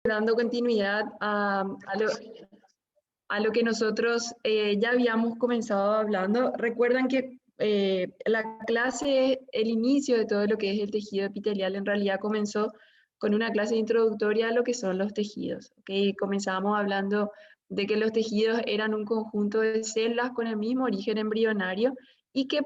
dando continuidad a lo que nosotros ya habíamos comenzado hablando. Recuerdan que la clase, el inicio de todo lo que es el tejido epitelial en realidad comenzó con una clase introductoria a lo que son los tejidos. ¿Okay? Comenzábamos hablando de que los tejidos eran un conjunto de células con el mismo origen embrionario y que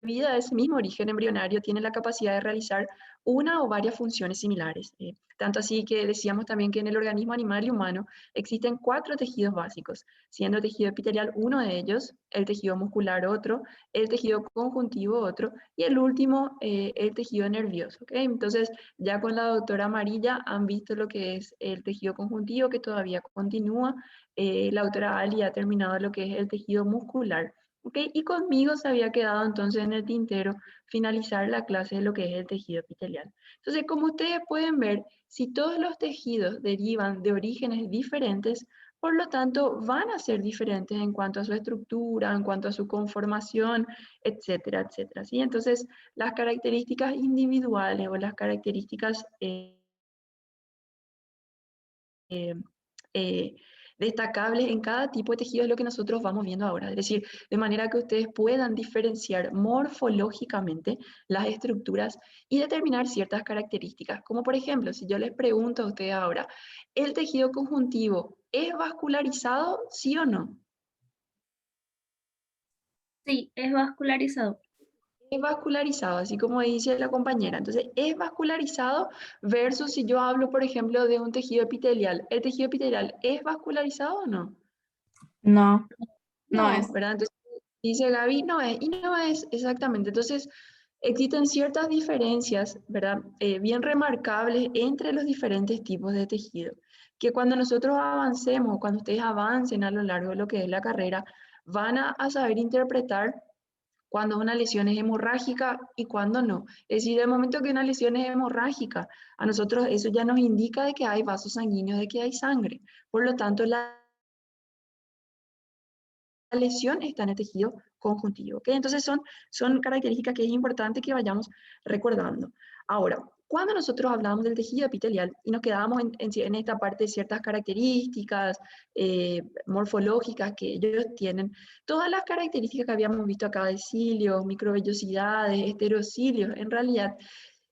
debido a ese mismo origen embrionario tiene la capacidad de realizar una o varias funciones similares. Tanto así que decíamos también que en el organismo animal y humano existen 4 tejidos básicos, siendo el tejido epitelial uno de ellos, el tejido muscular otro, el tejido conjuntivo otro y el último, el tejido nervioso. ¿Okay? Entonces, ya con la doctora Amarilla han visto lo que es el tejido conjuntivo que todavía continúa. La doctora Ali ha terminado lo que es el tejido muscular. ¿Okay? Y conmigo se había quedado entonces en el tintero finalizar la clase de lo que es el tejido epitelial. Entonces, como ustedes pueden ver, si todos los tejidos derivan de orígenes diferentes, por lo tanto van a ser diferentes en cuanto a su estructura, en cuanto a su conformación, etcétera, etcétera. ¿Sí? Entonces, las características individuales o las características eh, eh, destacables en cada tipo de tejido es lo que nosotros vamos viendo ahora. Es decir, de manera que ustedes puedan diferenciar morfológicamente las estructuras y determinar ciertas características. Como por ejemplo, si yo les pregunto a ustedes ahora, ¿el tejido conjuntivo es vascularizado, sí o no? Sí, es vascularizado. Es vascularizado, así como dice la compañera. Entonces, es vascularizado versus si yo hablo, por ejemplo, de un tejido epitelial. ¿El tejido epitelial es vascularizado o no? No, no No, es. ¿verdad? Entonces, dice Gaby, no es, y no es exactamente. Entonces, existen ciertas diferencias, ¿verdad? Bien remarcables entre los diferentes tipos de tejido, que cuando nosotros avancemos, cuando ustedes avancen a lo largo de lo que es la carrera, van a saber interpretar cuando una lesión es hemorrágica y cuando no. Es decir, el momento que una lesión es hemorrágica, a nosotros eso ya nos indica de que hay vasos sanguíneos, de que hay sangre. Por lo tanto, la lesión está en el tejido conjuntivo. ¿Okay? Entonces son características que es importante que vayamos recordando. Ahora, cuando nosotros hablamos del tejido epitelial y nos quedamos en esta parte de ciertas características morfológicas que ellos tienen, todas las características que habíamos visto acá de cilios, microvellosidades, esterocilios, en realidad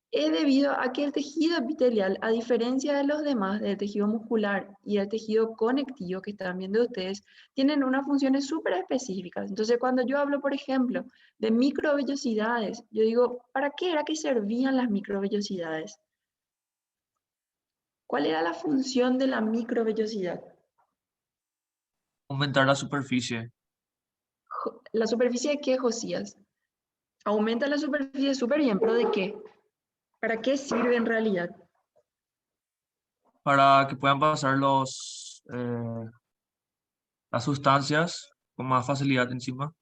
es debido a que el tejido epitelial, a diferencia de los demás, del tejido muscular y del tejido conectivo que están viendo ustedes, tienen unas funciones súper específicas. Entonces, cuando yo hablo, por ejemplo, de microvellosidades, yo digo, ¿para qué era que servían las microvellosidades? ¿Cuál era la función de la microvellosidad? Aumentar la superficie ¿La superficie de qué, Josías? Aumenta la superficie súper bien, pero ¿de qué? ¿Para qué sirve en realidad? para que puedan pasar las sustancias con más facilidad encima.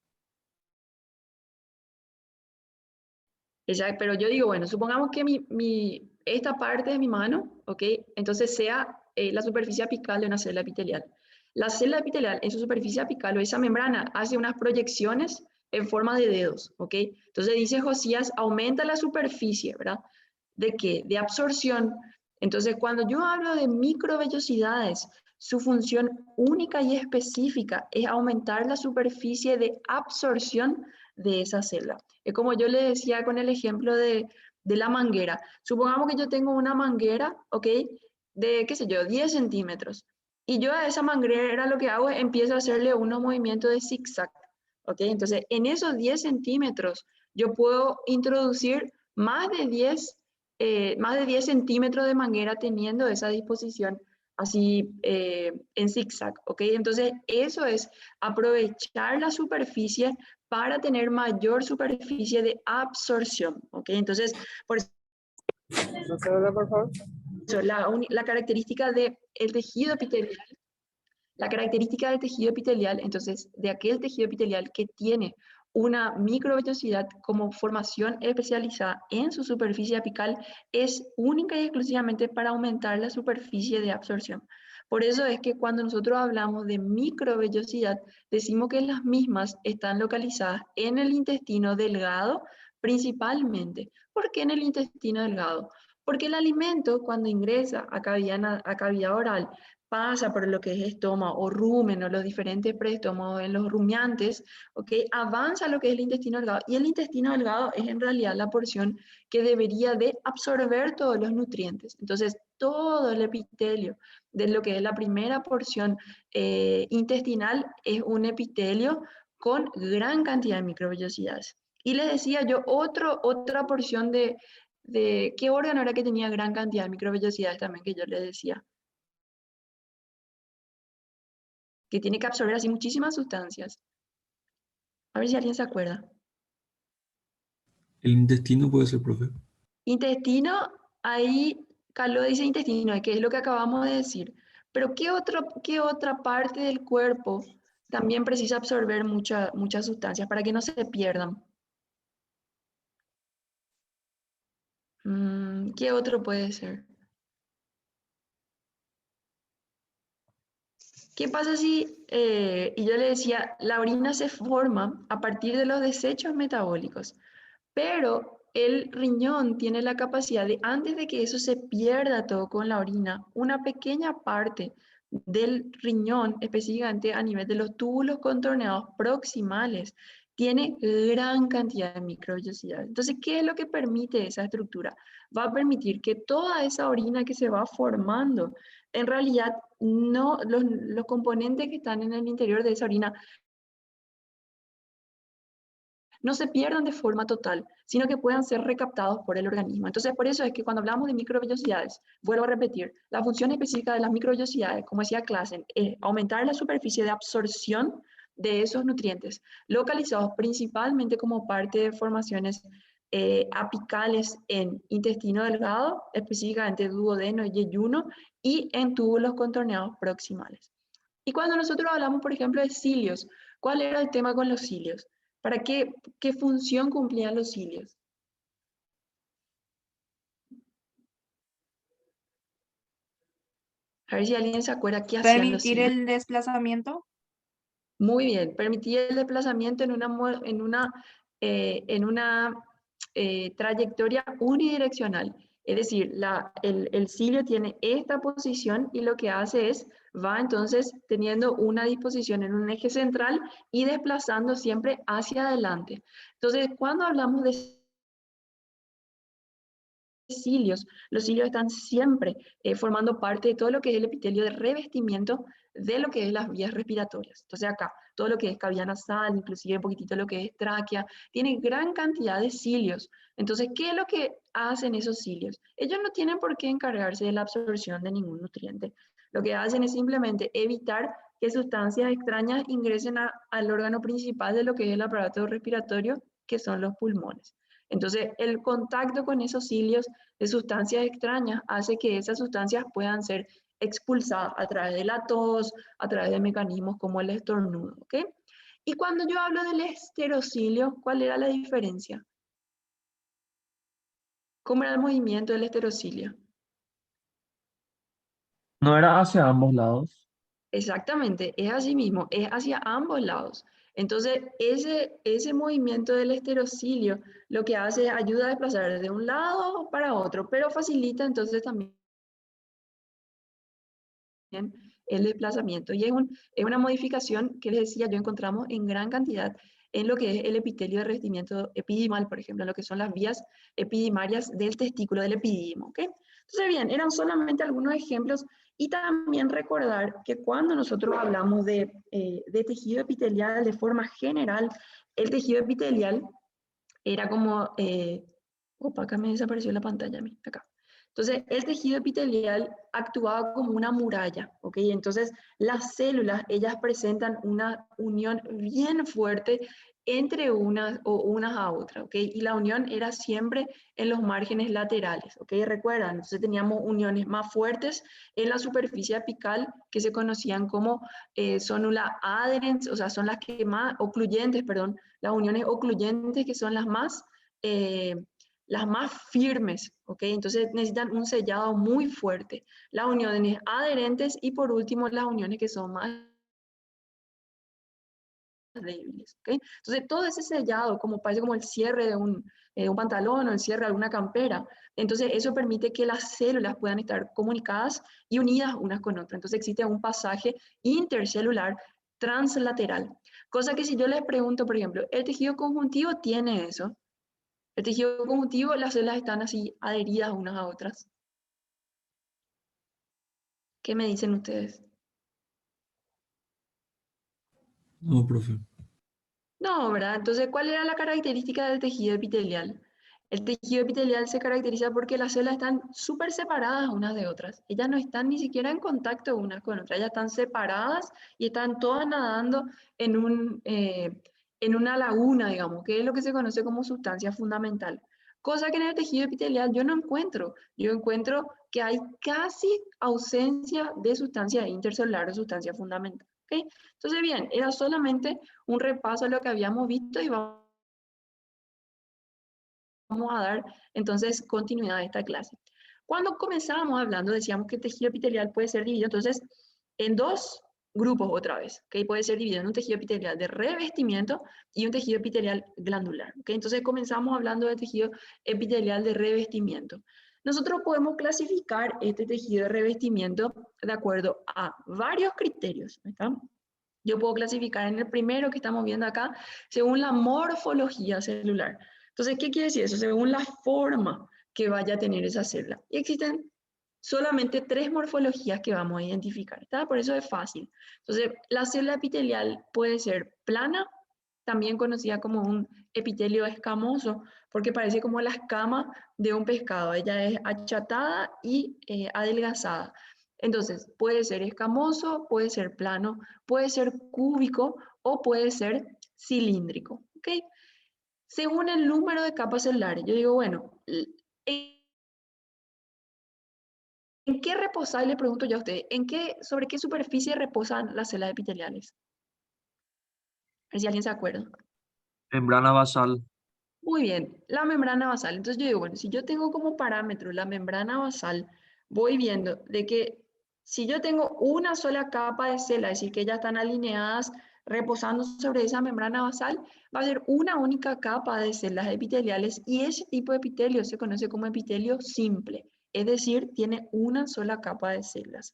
Pero yo digo, bueno, supongamos que esta parte de mi mano, ¿ok? Entonces sea la superficie apical de una célula epitelial. La célula epitelial en su superficie apical o esa membrana hace unas proyecciones en forma de dedos, ¿ok? Entonces dice Josías, aumenta la superficie, ¿verdad? ¿De qué? De absorción. Entonces cuando yo hablo de microvellosidades, su función única y específica es aumentar la superficie de absorción de esa célula. Es como yo le decía con el ejemplo de la manguera. Supongamos que yo tengo una manguera, ¿ok? De, qué sé yo, 10 centímetros. Y yo a esa manguera lo que hago es empiezo a hacerle unos movimientos de zigzag, ¿ok? Entonces, en esos 10 centímetros yo puedo introducir más de 10 centímetros de manguera teniendo esa disposición así en zigzag, ¿ok? Entonces, eso es aprovechar la superficie para tener mayor superficie de absorción, ¿ok? Entonces, por eso la característica del tejido epitelial, la característica del tejido epitelial, entonces, de aquel tejido epitelial que tiene una microvellosidad como formación especializada en su superficie apical, es única y exclusivamente para aumentar la superficie de absorción. Por eso es que cuando nosotros hablamos de microvellosidad, decimos que las mismas están localizadas en el intestino delgado principalmente. ¿Por qué en el intestino delgado? Porque el alimento, cuando ingresa a cavidad oral, pasa por lo que es estómago o rumen o los diferentes preestómagos en los rumiantes, ¿ok? Avanza lo que es el intestino delgado. Y el intestino delgado es en realidad la porción que debería de absorber todos los nutrientes. Entonces, todo el epitelio de lo que es la primera porción intestinal es un epitelio con gran cantidad de microvellosidades. Y les decía yo, otra porción de qué órgano era que tenía gran cantidad de microvellosidades también que yo les decía, que tiene que absorber así muchísimas sustancias. A ver si alguien se acuerda. El intestino puede ser, profe. Intestino, ahí Caló dice intestino, que es lo que acabamos de decir. Pero qué otra parte del cuerpo también precisa absorber muchas sustancias para que no se pierdan? ¿Qué otro puede ser? ¿Qué pasa si, y yo le decía, la orina se forma a partir de los desechos metabólicos, pero el riñón tiene la capacidad de, antes de que eso se pierda todo con la orina, una pequeña parte del riñón, específicamente a nivel de los túbulos contorneados proximales, tiene gran cantidad de microvellosidades. Entonces, ¿qué es lo que permite esa estructura? Va a permitir que toda esa orina que se va formando, en realidad, no, los componentes que están en el interior de esa orina no se pierdan de forma total, sino que puedan ser recaptados por el organismo. Entonces, por eso es que cuando hablamos de microvellosidades, vuelvo a repetir, la función específica de las microvellosidades, como decía Classen, es aumentar la superficie de absorción de esos nutrientes, localizados principalmente como parte de formaciones apicales en intestino delgado, específicamente duodeno y yeyuno, y en túbulos contorneados proximales. Y cuando nosotros hablamos, por ejemplo, de cilios, ¿cuál era el tema con los cilios? ¿Para qué función cumplían los cilios? A ver si alguien se acuerda qué hacían los Permitir cilios. el desplazamiento. Muy bien, permitía el desplazamiento en una trayectoria unidireccional. Es decir, el cilio tiene esta posición y lo que hace es, va entonces teniendo una disposición en un eje central y desplazando siempre hacia adelante. Entonces, cuando hablamos de cilios. Los cilios están siempre formando parte de todo lo que es el epitelio de revestimiento de lo que es las vías respiratorias. Entonces acá, todo lo que es cavidad nasal, inclusive un poquitito lo que es tráquea, tiene gran cantidad de cilios. Entonces, ¿qué es lo que hacen esos cilios? Ellos no tienen por qué encargarse de la absorción de ningún nutriente. Lo que hacen es simplemente evitar que sustancias extrañas ingresen al órgano principal de lo que es el aparato respiratorio, que son los pulmones. Entonces, el contacto con esos cilios de sustancias extrañas hace que esas sustancias puedan ser expulsadas a través de la tos, a través de mecanismos como el estornudo, ¿ok? Y cuando yo hablo del esterocilio, ¿cuál era la diferencia? ¿Cómo era el movimiento del esterocilio? ¿No era hacia ambos lados? Exactamente, es así mismo, es hacia ambos lados. Entonces, ese movimiento del esterocilio lo que hace es ayuda a desplazar de un lado para otro, pero facilita entonces también el desplazamiento. Y es una modificación que les decía yo encontramos en gran cantidad en lo que es el epitelio de revestimiento epidimal, por ejemplo, en lo que son las vías epidimarias del testículo del epididimo. ¿Okay? Entonces, bien, eran solamente algunos ejemplos y también recordar que cuando nosotros hablamos de tejido epitelial de forma general, el tejido epitelial era como, opa, acá me desapareció la pantalla a mí, acá. Entonces, el tejido epitelial actuaba como una muralla, ¿ok? Entonces, las células, ellas presentan una unión bien fuerte entre unas o unas a otras, ¿ok? Y la unión era siempre en los márgenes laterales, ¿ok? Recuerdan, entonces teníamos uniones más fuertes en la superficie apical que se conocían como sonula adherens, o sea, son las que más, ocluyentes, perdón, las uniones ocluyentes que son las más firmes, ¿ok? Entonces necesitan un sellado muy fuerte. Las uniones adherentes y por último las uniones que son más débiles, ¿ok? Entonces todo ese sellado, como parece como el cierre un pantalón o el cierre de alguna campera. Entonces eso permite que las células puedan estar comunicadas y unidas unas con otras. Entonces existe un pasaje intercelular translateral. Cosa que si yo les pregunto, por ejemplo, ¿el tejido conjuntivo tiene eso? El tejido conjuntivo, las células están así adheridas unas a otras. ¿Qué me dicen ustedes? No, profe. No, ¿verdad? Entonces, ¿cuál era la característica del tejido epitelial? El tejido epitelial se caracteriza porque las células están súper separadas unas de otras. Ellas no están ni siquiera en contacto unas con otras. Ellas están separadas y están todas nadando en una laguna, digamos, que es lo que se conoce como sustancia fundamental. Cosa que en el tejido epitelial yo no encuentro. Yo encuentro que hay casi ausencia de sustancia intercelular o sustancia fundamental. ¿Ok? Entonces, bien, era solamente un repaso a lo que habíamos visto y vamos a dar entonces continuidad a esta clase. Cuando comenzábamos hablando, decíamos que el tejido epitelial puede ser dividido entonces en dos grupos otra vez, que puede ser dividido en un tejido epitelial de revestimiento y un tejido epitelial glandular. ¿Okay? Entonces comenzamos hablando del tejido epitelial de revestimiento. Nosotros podemos clasificar este tejido de revestimiento de acuerdo a varios criterios. ¿Está? Yo puedo clasificar en el primero que estamos viendo acá, según la morfología celular. Entonces, ¿qué quiere decir eso? Según la forma que vaya a tener esa célula. Y existen solamente 3 morfologías que vamos a identificar. ¿Está? Por eso es fácil. Entonces, la célula epitelial puede ser plana, también conocida como un epitelio escamoso, porque parece como la escama de un pescado. Ella es achatada y adelgazada. Entonces, puede ser escamoso, puede ser plano, puede ser cúbico o puede ser cilíndrico. ¿Ok? Según el número de capas celulares, yo digo, bueno, ¿en qué reposa? Y le pregunto yo a ustedes, ¿sobre qué superficie reposan las células epiteliales? A ver si alguien se acuerda. Membrana basal. Muy bien, la membrana basal. Entonces yo digo, bueno, si yo tengo como parámetro la membrana basal, voy viendo de que si yo tengo una sola capa de células, es decir, que ya están alineadas reposando sobre esa membrana basal, va a ser una única capa de células epiteliales y ese tipo de epitelio se conoce como epitelio simple, es decir, tiene una sola capa de células.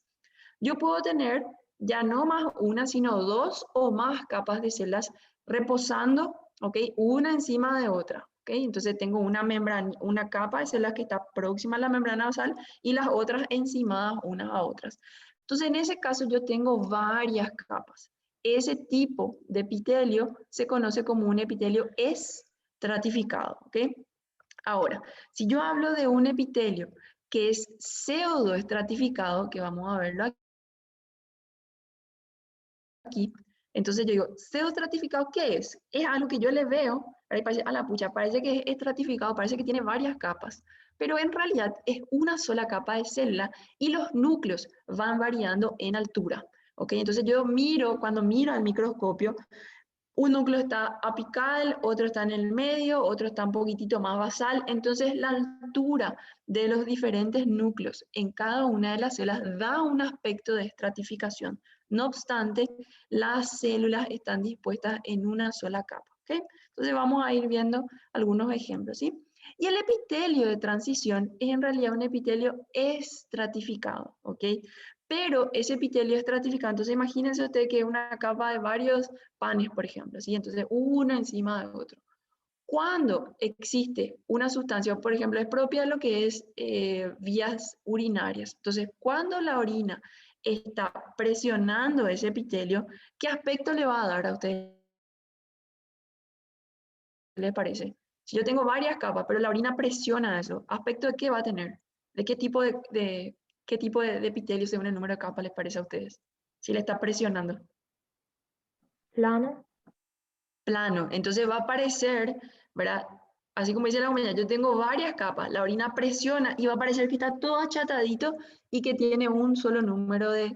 Yo puedo tener ya no más una, sino 2 o más capas de células reposando, ¿ok? Una encima de otra, ¿ok? Entonces tengo una membrana, una capa de células que está próxima a la membrana basal y las otras encimadas unas a otras. Entonces en ese caso yo tengo varias capas. Ese tipo de epitelio se conoce como un epitelio estratificado, ¿ok? Ahora, si yo hablo de un epitelio que es pseudoestratificado, que vamos a verlo aquí. Entonces yo digo, pseudoestratificado, ¿qué es? Es algo que yo le veo, parece, a la pucha, parece que es estratificado, parece que tiene varias capas, pero en realidad es una sola capa de célula y los núcleos van variando en altura. ¿Ok? Entonces yo miro, cuando miro al microscopio, un núcleo está apical, otro está en el medio, otro está un poquitito más basal. Entonces la altura de los diferentes núcleos en cada una de las células da un aspecto de estratificación. No obstante, las células están dispuestas en una sola capa. ¿Okay? Entonces vamos a ir viendo algunos ejemplos. ¿Sí? Y el epitelio de transición es en realidad un epitelio estratificado. ¿Ok? Pero ese epitelio estratificado, entonces imagínense usted que una capa de varios panes, por ejemplo, ¿sí? Entonces uno encima de otro. Cuando existe una sustancia, por ejemplo, es propia de lo que es vías urinarias. Entonces, cuando la orina está presionando ese epitelio, ¿qué aspecto le va a dar a usted? ¿Le parece? Si yo tengo varias capas, pero la orina presiona eso, ¿aspecto de qué va a tener? ¿De qué tipo qué tipo de epitelio según el número de capas les parece a ustedes? Si le está presionando. Plano. Plano. Entonces va a aparecer, ¿verdad? Así como dice la compañía, yo tengo varias capas, la orina presiona y va a parecer que está todo achatadito y que tiene un solo número de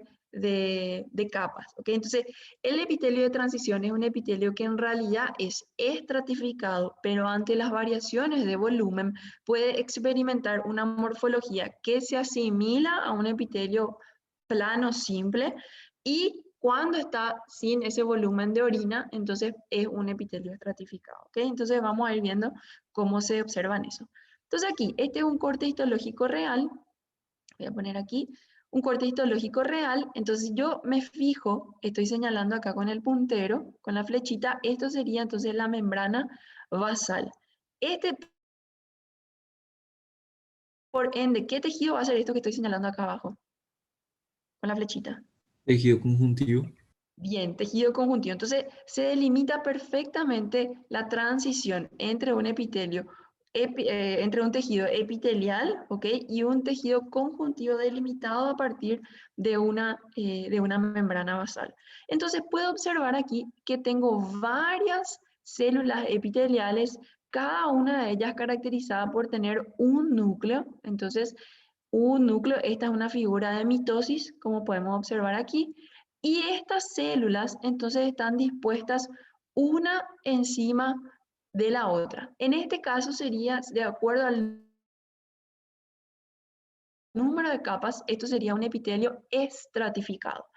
capas. ¿Ok? Entonces, el epitelio de transición es un epitelio que en realidad es estratificado, pero ante las variaciones de volumen puede experimentar una morfología que se asimila a un epitelio plano simple y Cuando está sin ese volumen de orina, entonces es un epitelio estratificado, ¿ok? Entonces vamos a ir viendo cómo se observan eso. Entonces aquí, este es un corte histológico real. Voy a poner aquí un corte histológico real. Entonces yo me fijo, estoy señalando acá con el puntero, con la flechita, esto sería entonces la membrana basal. Por ende, ¿qué tejido va a ser esto que estoy señalando acá abajo? Con la flechita. Tejido conjuntivo. Bien, tejido conjuntivo. Entonces, se delimita perfectamente la transición entre un epitelio, entre un tejido epitelial, ¿ok? Y un tejido conjuntivo delimitado a partir de una membrana basal. Entonces, puedo observar aquí que tengo varias células epiteliales, cada una de ellas caracterizada por tener un núcleo. Entonces, un núcleo, esta es una figura de mitosis, como podemos observar aquí. Y estas células entonces están dispuestas una encima de la otra. En este caso sería, de acuerdo al número de capas, esto sería un epitelio estratificado.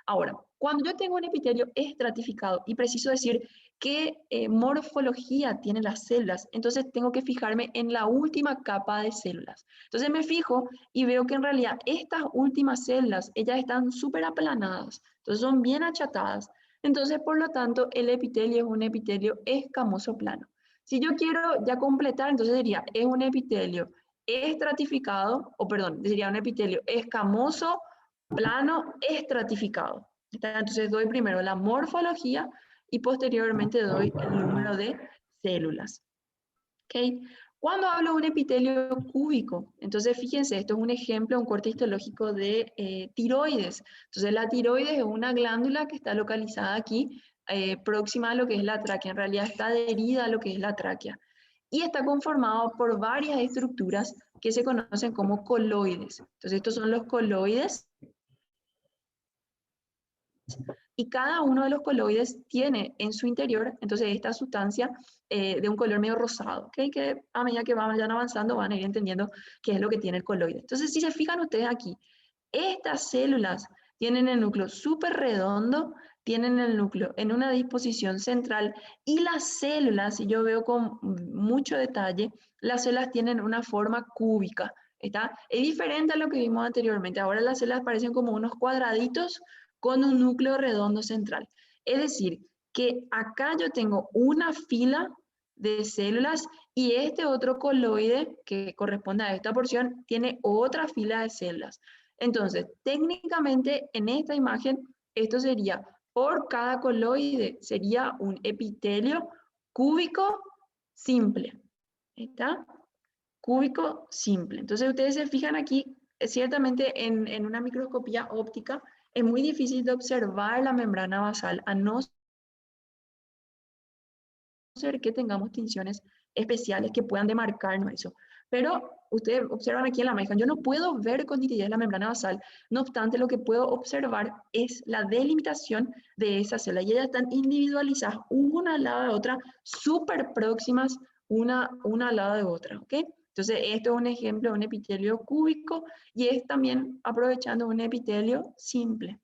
Ahora, cuando yo tengo un epitelio estratificado y preciso decir qué morfología tienen las células, entonces tengo que fijarme en la última capa de células. Entonces me fijo y veo que en realidad estas últimas células, ellas están súper aplanadas, entonces son bien achatadas. Entonces, por lo tanto, el epitelio es un epitelio escamoso plano. Si yo quiero ya completar, entonces diría, es un epitelio estratificado, o perdón, sería un epitelio escamoso, plano, estratificado. Entonces doy primero la morfología y posteriormente doy el número de células. ¿Okay? Cuando hablo de un epitelio cúbico, entonces fíjense, esto es un ejemplo, un corte histológico de tiroides. Entonces la tiroides es una glándula que está localizada aquí, próxima a lo que es la tráquea, en realidad está adherida a lo que es la tráquea. Y está conformado por varias estructuras que se conocen como coloides. Entonces estos son los coloides. Y cada uno de los coloides tiene en su interior, entonces, esta sustancia de un color medio rosado, ¿okay? Que a medida que vayan avanzando van a ir entendiendo qué es lo que tiene el coloide. Entonces, si se fijan ustedes aquí, estas células tienen el núcleo súper redondo, tienen el núcleo en una disposición central y las células, si yo veo con mucho detalle, las células tienen una forma cúbica. ¿Está? Es diferente a lo que vimos anteriormente. Ahora las células parecen como unos cuadraditos con un núcleo redondo central. Es decir, que acá yo tengo una fila de células y este otro coloide que corresponde a esta porción tiene otra fila de células. Entonces, técnicamente en esta imagen, esto sería, por cada coloide, sería un epitelio cúbico simple. ¿Está? Cúbico simple. Entonces, ustedes se fijan aquí, ciertamente en una microscopía óptica, es muy difícil de observar la membrana basal, a no ser que tengamos tinciones especiales que puedan demarcarnos eso. Pero ustedes observan aquí en la imagen, yo no puedo ver con nitidez la membrana basal, no obstante lo que puedo observar es la delimitación de esas células y ellas están individualizadas una al lado de otra, súper próximas una al lado de otra, ¿ok? Entonces esto es un ejemplo de un epitelio cúbico y es también aprovechando un epitelio simple.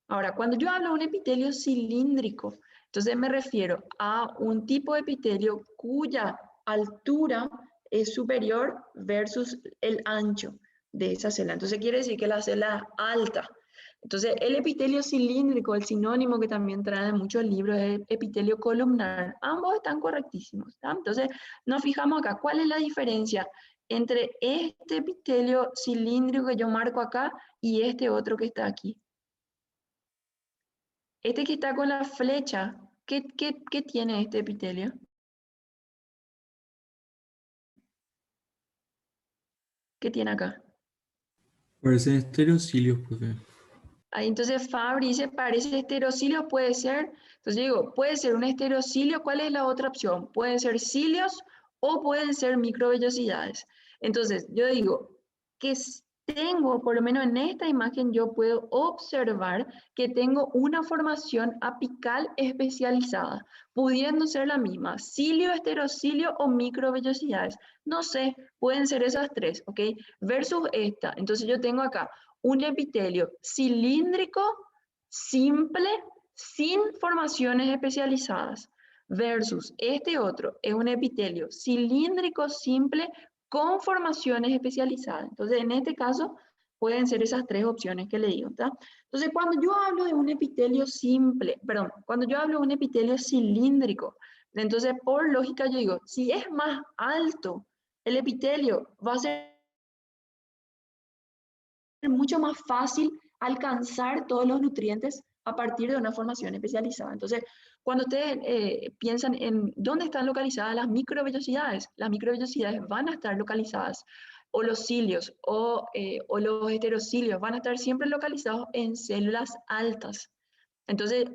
Ahora, cuando yo hablo de un epitelio cilíndrico, entonces me refiero a un tipo de epitelio cuya altura es superior versus el ancho de esa célula. Entonces quiere decir que la célula es alta. Entonces el epitelio cilíndrico, el sinónimo que también trae muchos libros, es epitelio columnar. Ambos están correctísimos, ¿tá? Entonces nos fijamos acá, ¿cuál es la diferencia entre este epitelio cilíndrico que yo marco acá y este otro que está aquí? Este que está con la flecha, ¿qué tiene este epitelio? ¿Qué tiene acá? Parecen estereocilios, profe. Ahí entonces Fabri dice, parece esterocilio, puede ser. Entonces yo digo, puede ser un esterocilio, ¿cuál es la otra opción? Pueden ser cilios o pueden ser microvellosidades. Entonces yo digo que tengo, por lo menos en esta imagen, yo puedo observar que tengo una formación apical especializada, pudiendo ser la misma, cilio, esterocilio o microvellosidades. No sé, pueden ser esas tres, ¿ok? Versus esta. Entonces yo tengo acá un epitelio cilíndrico, simple, sin formaciones especializadas, versus este otro, es un epitelio cilíndrico, simple, con formaciones especializadas. Entonces, en este caso, pueden ser esas tres opciones que le digo, ¿tá? Entonces, cuando yo hablo de un epitelio simple, perdón, cuando yo hablo de un epitelio cilíndrico, entonces, por lógica, yo digo, si es más alto el epitelio, va a ser mucho más fácil alcanzar todos los nutrientes a partir de una formación especializada. Entonces, cuando ustedes piensan en dónde están localizadas las microvellosidades van a estar localizadas, o los cilios, o los heterocilios, van a estar siempre localizados en células altas. Entonces,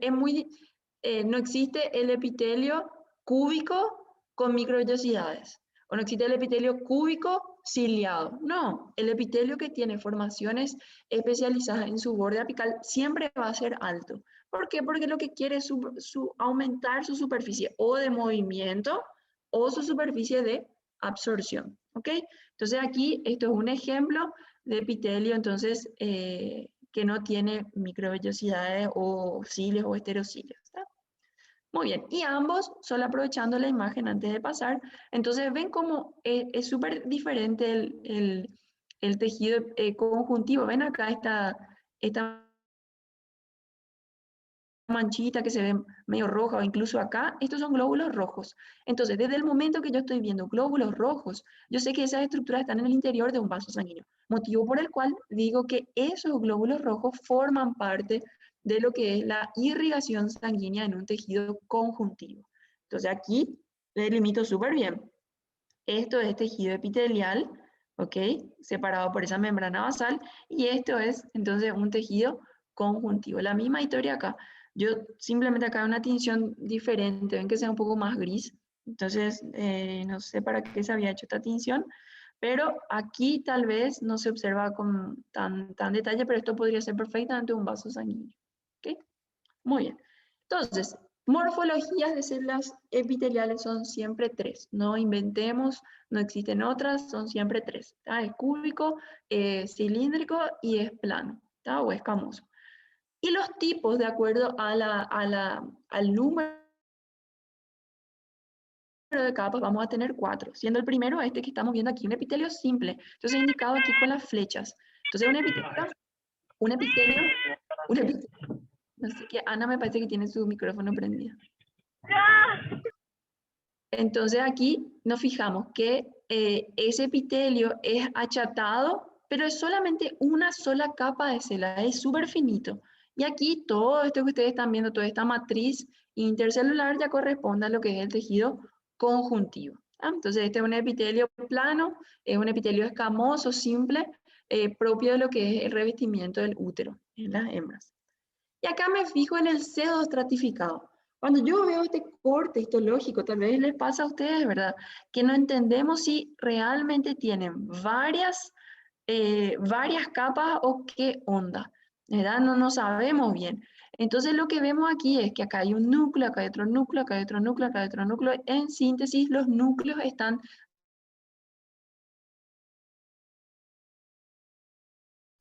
no existe el epitelio cúbico con microvellosidades, o no existe el epitelio cúbico ciliado. No, el epitelio que tiene formaciones especializadas en su borde apical siempre va a ser alto. ¿Por qué? Porque lo que quiere es aumentar su superficie o de movimiento o su superficie de absorción. ¿Ok? Entonces aquí esto es un ejemplo de epitelio, entonces, que no tiene microvellosidades o cilios o heterocilios. ¿Está? Muy bien, y ambos, solo aprovechando la imagen antes de pasar, entonces ven cómo es súper diferente el tejido conjuntivo. Ven acá esta manchita que se ve medio roja, o incluso acá, estos son glóbulos rojos. Entonces, desde el momento que yo estoy viendo glóbulos rojos, yo sé que esas estructuras están en el interior de un vaso sanguíneo, motivo por el cual digo que esos glóbulos rojos forman parte de lo que es la irrigación sanguínea en un tejido conjuntivo. Entonces, aquí delimito súper bien. Esto es tejido epitelial, ¿ok? Separado por esa membrana basal, y esto es, entonces, un tejido conjuntivo. La misma historia acá. Yo simplemente acá una tinción diferente, ven que sea un poco más gris, entonces no sé para qué se había hecho esta tinción, pero aquí tal vez no se observa con tan detalle, pero esto podría ser perfectamente un vaso sanguíneo. ¿Ok? Muy bien. Entonces, morfologías de células epiteliales son siempre tres. No inventemos, no existen otras, son siempre tres. ¿Tá? Es cúbico, cilíndrico y es plano, ¿tá? O escamoso. Y los tipos, de acuerdo al número de capas, vamos a tener 4, siendo el primero este que estamos viendo aquí, un epitelio simple. Entonces, indicado aquí con las flechas. Entonces, un epitelio, no sé qué, Ana me parece que tiene su micrófono prendido. Entonces, aquí nos fijamos que ese epitelio es achatado, pero es solamente una sola capa de célula, es súper finito. Y aquí todo esto que ustedes están viendo, toda esta matriz intercelular ya corresponde a lo que es el tejido conjuntivo. ¿Ah? Entonces, este es un epitelio plano, es un epitelio escamoso, simple, propio de lo que es el revestimiento del útero en las hembras. Y acá me fijo en el pseudoestratificado. Cuando yo veo este corte histológico, tal vez les pasa a ustedes, ¿verdad? Que no entendemos si realmente tienen varias capas o qué onda, ¿verdad? No sabemos bien. Entonces lo que vemos aquí es que acá hay un núcleo, acá hay otro núcleo, acá hay otro núcleo, acá hay otro núcleo. En síntesis, los núcleos están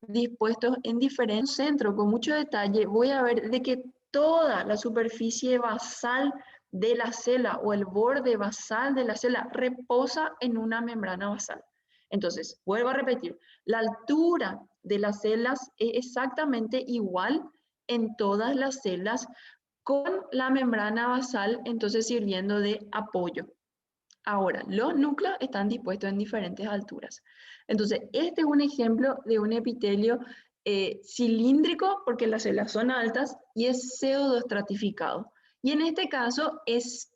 dispuestos en diferentes centros. Con mucho detalle voy a ver de que toda la superficie basal de la célula o el borde basal de la célula reposa en una membrana basal. Entonces, vuelvo a repetir, la altura de las células es exactamente igual en todas las células, con la membrana basal entonces sirviendo de apoyo. Ahora, los núcleos están dispuestos en diferentes alturas. Entonces, este es un ejemplo de un epitelio cilíndrico, porque las células son altas, y es pseudoestratificado. Y en este caso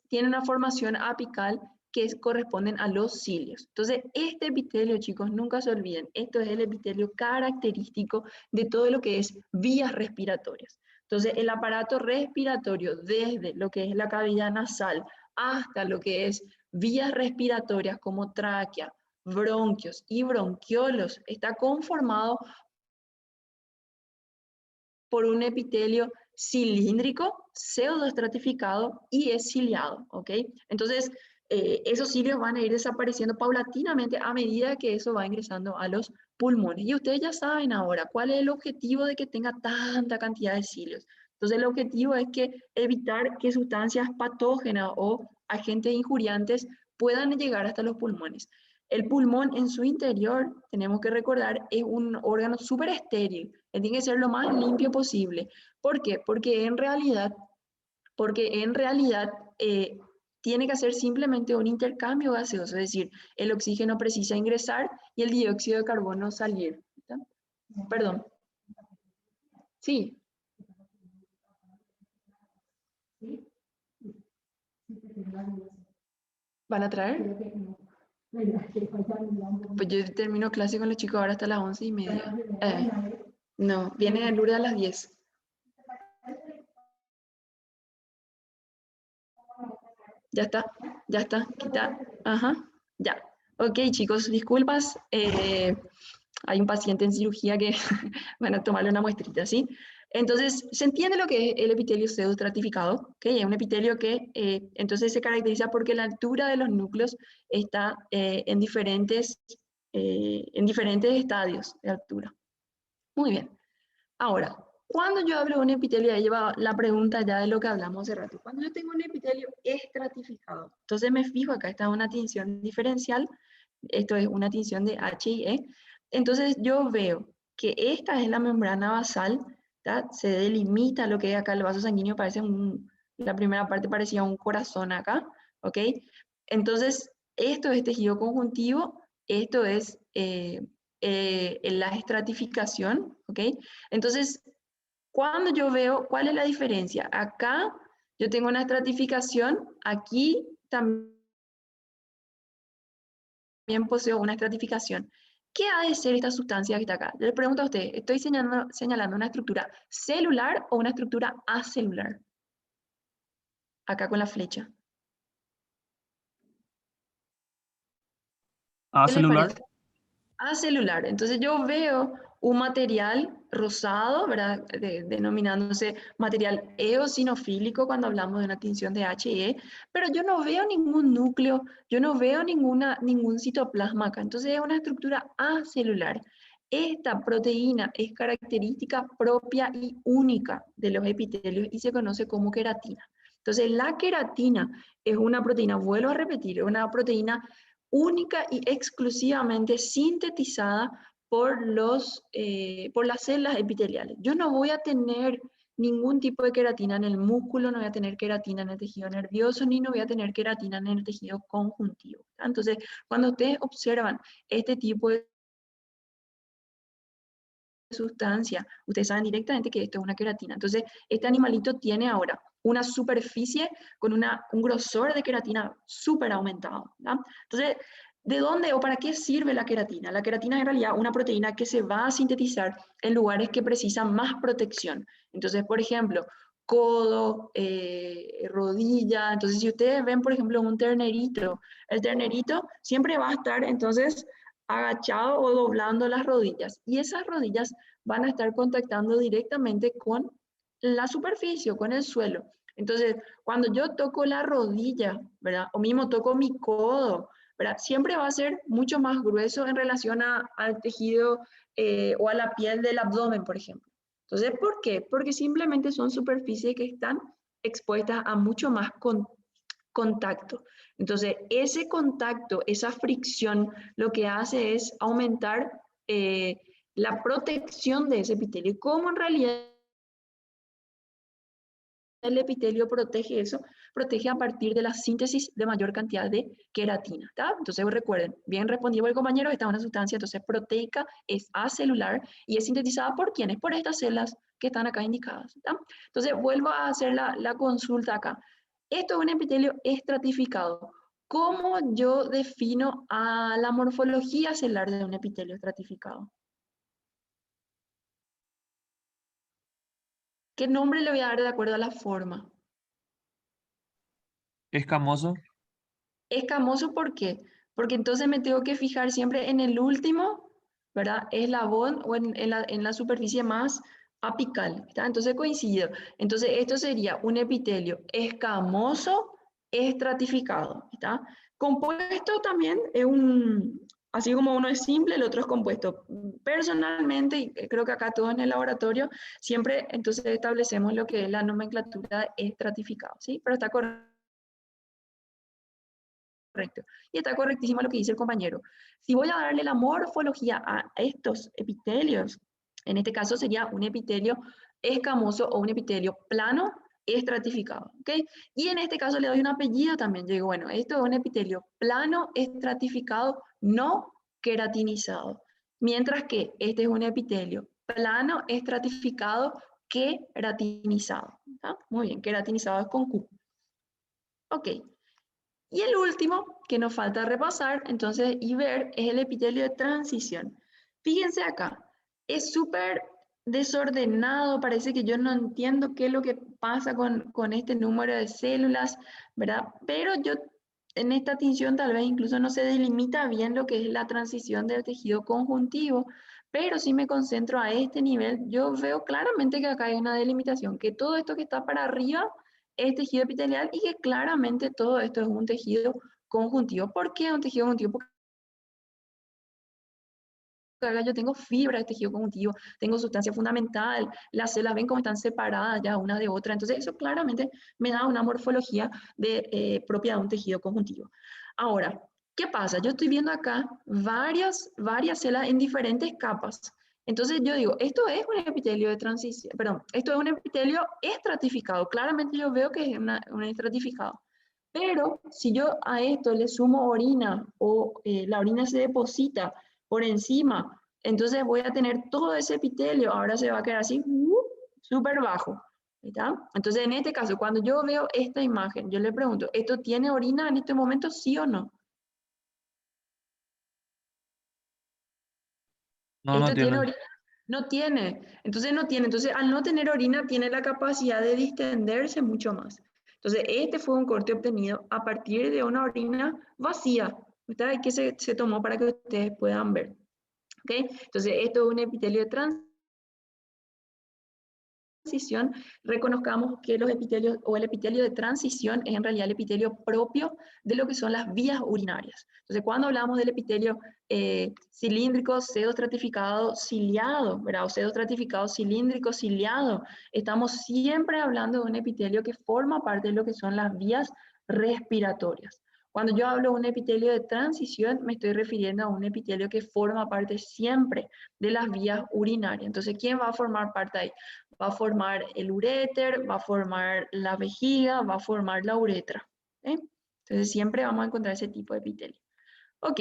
tiene una formación apical que corresponden a los cilios. Entonces, este epitelio, chicos, nunca se olviden, esto es el epitelio característico de todo lo que es vías respiratorias. Entonces, el aparato respiratorio, desde lo que es la cavidad nasal hasta lo que es vías respiratorias como tráquea, bronquios y bronquiolos, está conformado por un epitelio cilíndrico, pseudoestratificado y es ciliado, ¿ok? Entonces, esos cilios van a ir desapareciendo paulatinamente a medida que eso va ingresando a los pulmones. Y ustedes ya saben ahora cuál es el objetivo de que tenga tanta cantidad de cilios. Entonces el objetivo es que evitar que sustancias patógenas o agentes injuriantes puedan llegar hasta los pulmones. El pulmón en su interior, tenemos que recordar, es un órgano súper estéril. Tiene que ser lo más limpio posible. ¿Por qué? Porque en realidad tiene que hacer simplemente un intercambio gaseoso, es decir, el oxígeno precisa ingresar y el dióxido de carbono salir. ¿Está? Perdón. Sí. ¿Van a traer? Pues yo termino clase con los chicos ahora hasta las 11:30. No, viene Lourdes a las 10. Ya está, quita. Ajá, ya. Ok, chicos, disculpas. Hay un paciente en cirugía que van a tomarle una muestrita, ¿sí? Entonces, se entiende lo que es el epitelio pseudoestratificado, ¿ok? Es un epitelio que entonces se caracteriza porque la altura de los núcleos está en diferentes estadios de altura. Muy bien. Ahora, cuando yo hablo de un epitelio, ahí lleva la pregunta ya de lo que hablamos hace rato. Cuando yo tengo un epitelio estratificado, entonces me fijo acá, está una tinción diferencial, esto es una tinción de H y E, entonces yo veo que esta es la membrana basal, ¿tá? Se delimita lo que es acá el vaso sanguíneo, parece la primera parte parecía un corazón acá, ¿ok? Entonces, esto es tejido conjuntivo, esto es la estratificación, ¿ok? Entonces, cuando yo veo, ¿cuál es la diferencia? Acá yo tengo una estratificación, aquí también poseo una estratificación. ¿Qué ha de ser esta sustancia que está acá? Le pregunto a usted, ¿estoy señalando una estructura celular o una estructura acelular? Acá con la flecha. ¿Qué les Acelular. parece? Acelular. Entonces yo veo un material rosado, ¿verdad? Denominándose material eosinofílico cuando hablamos de una tinción de H y E, pero yo no veo ningún núcleo, yo no veo ningún citoplasma acá. Entonces es una estructura acelular. Esta proteína es característica propia y única de los epitelios y se conoce como queratina. Entonces la queratina es una proteína, vuelvo a repetir, es una proteína única y exclusivamente sintetizada por las células epiteliales. Yo no voy a tener ningún tipo de queratina en el músculo, no voy a tener queratina en el tejido nervioso, ni no voy a tener queratina en el tejido conjuntivo. Entonces, cuando ustedes observan este tipo de sustancia, ustedes saben directamente que esto es una queratina. Entonces, este animalito tiene ahora una superficie con un grosor de queratina súper aumentado. ¿Да? Entonces, ¿de dónde o para qué sirve la queratina? La queratina es en realidad una proteína que se va a sintetizar en lugares que precisan más protección. Entonces, por ejemplo, codo, rodilla. Entonces, si ustedes ven, por ejemplo, un ternerito, el ternerito siempre va a estar entonces agachado o doblando las rodillas. Y esas rodillas van a estar contactando directamente con la superficie, con el suelo. Entonces, cuando yo toco la rodilla, ¿verdad? O mismo toco mi codo, ¿verdad? Siempre va a ser mucho más grueso en relación al tejido o a la piel del abdomen, por ejemplo. Entonces, ¿por qué? Porque simplemente son superficies que están expuestas a mucho más contacto. Entonces, ese contacto, esa fricción, lo que hace es aumentar la protección de ese epitelio. ¿Cómo en realidad el epitelio protege eso? Protege a partir de la síntesis de mayor cantidad de queratina. ¿Tá? Entonces recuerden, bien respondido el compañero, esta es una sustancia entonces proteica, es acelular y es sintetizada por ¿quiénes? Por estas células que están acá indicadas. ¿tá? Entonces vuelvo a hacer la consulta acá. Esto es un epitelio estratificado. ¿Cómo yo defino a la morfología celular de un epitelio estratificado? ¿Qué nombre le voy a dar de acuerdo a la forma? Escamoso. Escamoso, ¿por qué? Porque entonces me tengo que fijar siempre en el último, ¿verdad? Eslabón o en la superficie más apical, ¿está? Entonces coincido. Entonces esto sería un epitelio escamoso estratificado, ¿está? Compuesto también es así como uno es simple, el otro es compuesto. Personalmente, y creo que acá todos en el laboratorio, siempre entonces establecemos lo que es la nomenclatura de estratificado, ¿sí? Pero está correcto. Y está correctísimo lo que dice el compañero. Si voy a darle la morfología a estos epitelios, en este caso sería un epitelio escamoso o un epitelio plano estratificado, ¿ok? Y en este caso le doy un apellido también. Yo digo, bueno, esto es un epitelio plano estratificado no queratinizado. Mientras que este es un epitelio plano estratificado queratinizado. ¿Tá? Muy bien, queratinizado es con Q. Ok. Y el último que nos falta repasar, entonces, y ver, es el epitelio de transición. Fíjense acá, es súper desordenado, parece que yo no entiendo qué es lo que pasa con este número de células, ¿verdad? Pero yo en esta tinción tal vez incluso no se delimita bien lo que es la transición del tejido conjuntivo, pero si me concentro a este nivel, yo veo claramente que acá hay una delimitación, que todo esto que está para arriba es tejido epitelial y que claramente todo esto es un tejido conjuntivo. ¿Por qué un tejido conjuntivo? Porque acá yo tengo fibra de tejido conjuntivo, tengo sustancia fundamental, las células ven cómo están separadas ya una de otra, entonces eso claramente me da una morfología propia de un tejido conjuntivo. Ahora, ¿qué pasa? Yo estoy viendo acá varias células en diferentes capas. Entonces yo digo, esto es un epitelio de transición, perdón, esto es un epitelio estratificado. Claramente yo veo que es un estratificado. Pero si yo a esto le sumo orina o la orina se deposita por encima, entonces voy a tener todo ese epitelio, ahora se va a quedar así, súper bajo. ¿Está? Entonces en este caso, cuando yo veo esta imagen, yo le pregunto, ¿esto tiene orina en este momento, sí o no? No, no ¿Esto tiene tiene. orina? No tiene. Entonces no tiene. Entonces al no tener orina tiene la capacidad de distenderse mucho más. Entonces este fue un corte obtenido a partir de una orina vacía, ¿verdad? Que se tomó para que ustedes puedan ver. ¿Ok? Entonces esto es un epitelio de transición, reconozcamos que los epitelios o el epitelio de transición es en realidad el epitelio propio de lo que son las vías urinarias. Entonces, cuando hablamos del epitelio cilíndrico, pseudoestratificado, ciliado, ¿verdad? O pseudoestratificado, cilíndrico, ciliado, estamos siempre hablando de un epitelio que forma parte de lo que son las vías respiratorias. Cuando yo hablo de un epitelio de transición, me estoy refiriendo a un epitelio que forma parte siempre de las vías urinarias. Entonces, ¿quién va a formar parte ahí? Va a formar el uréter, va a formar la vejiga, va a formar la uretra. ¿Eh? Entonces siempre vamos a encontrar ese tipo de epitelio. Ok,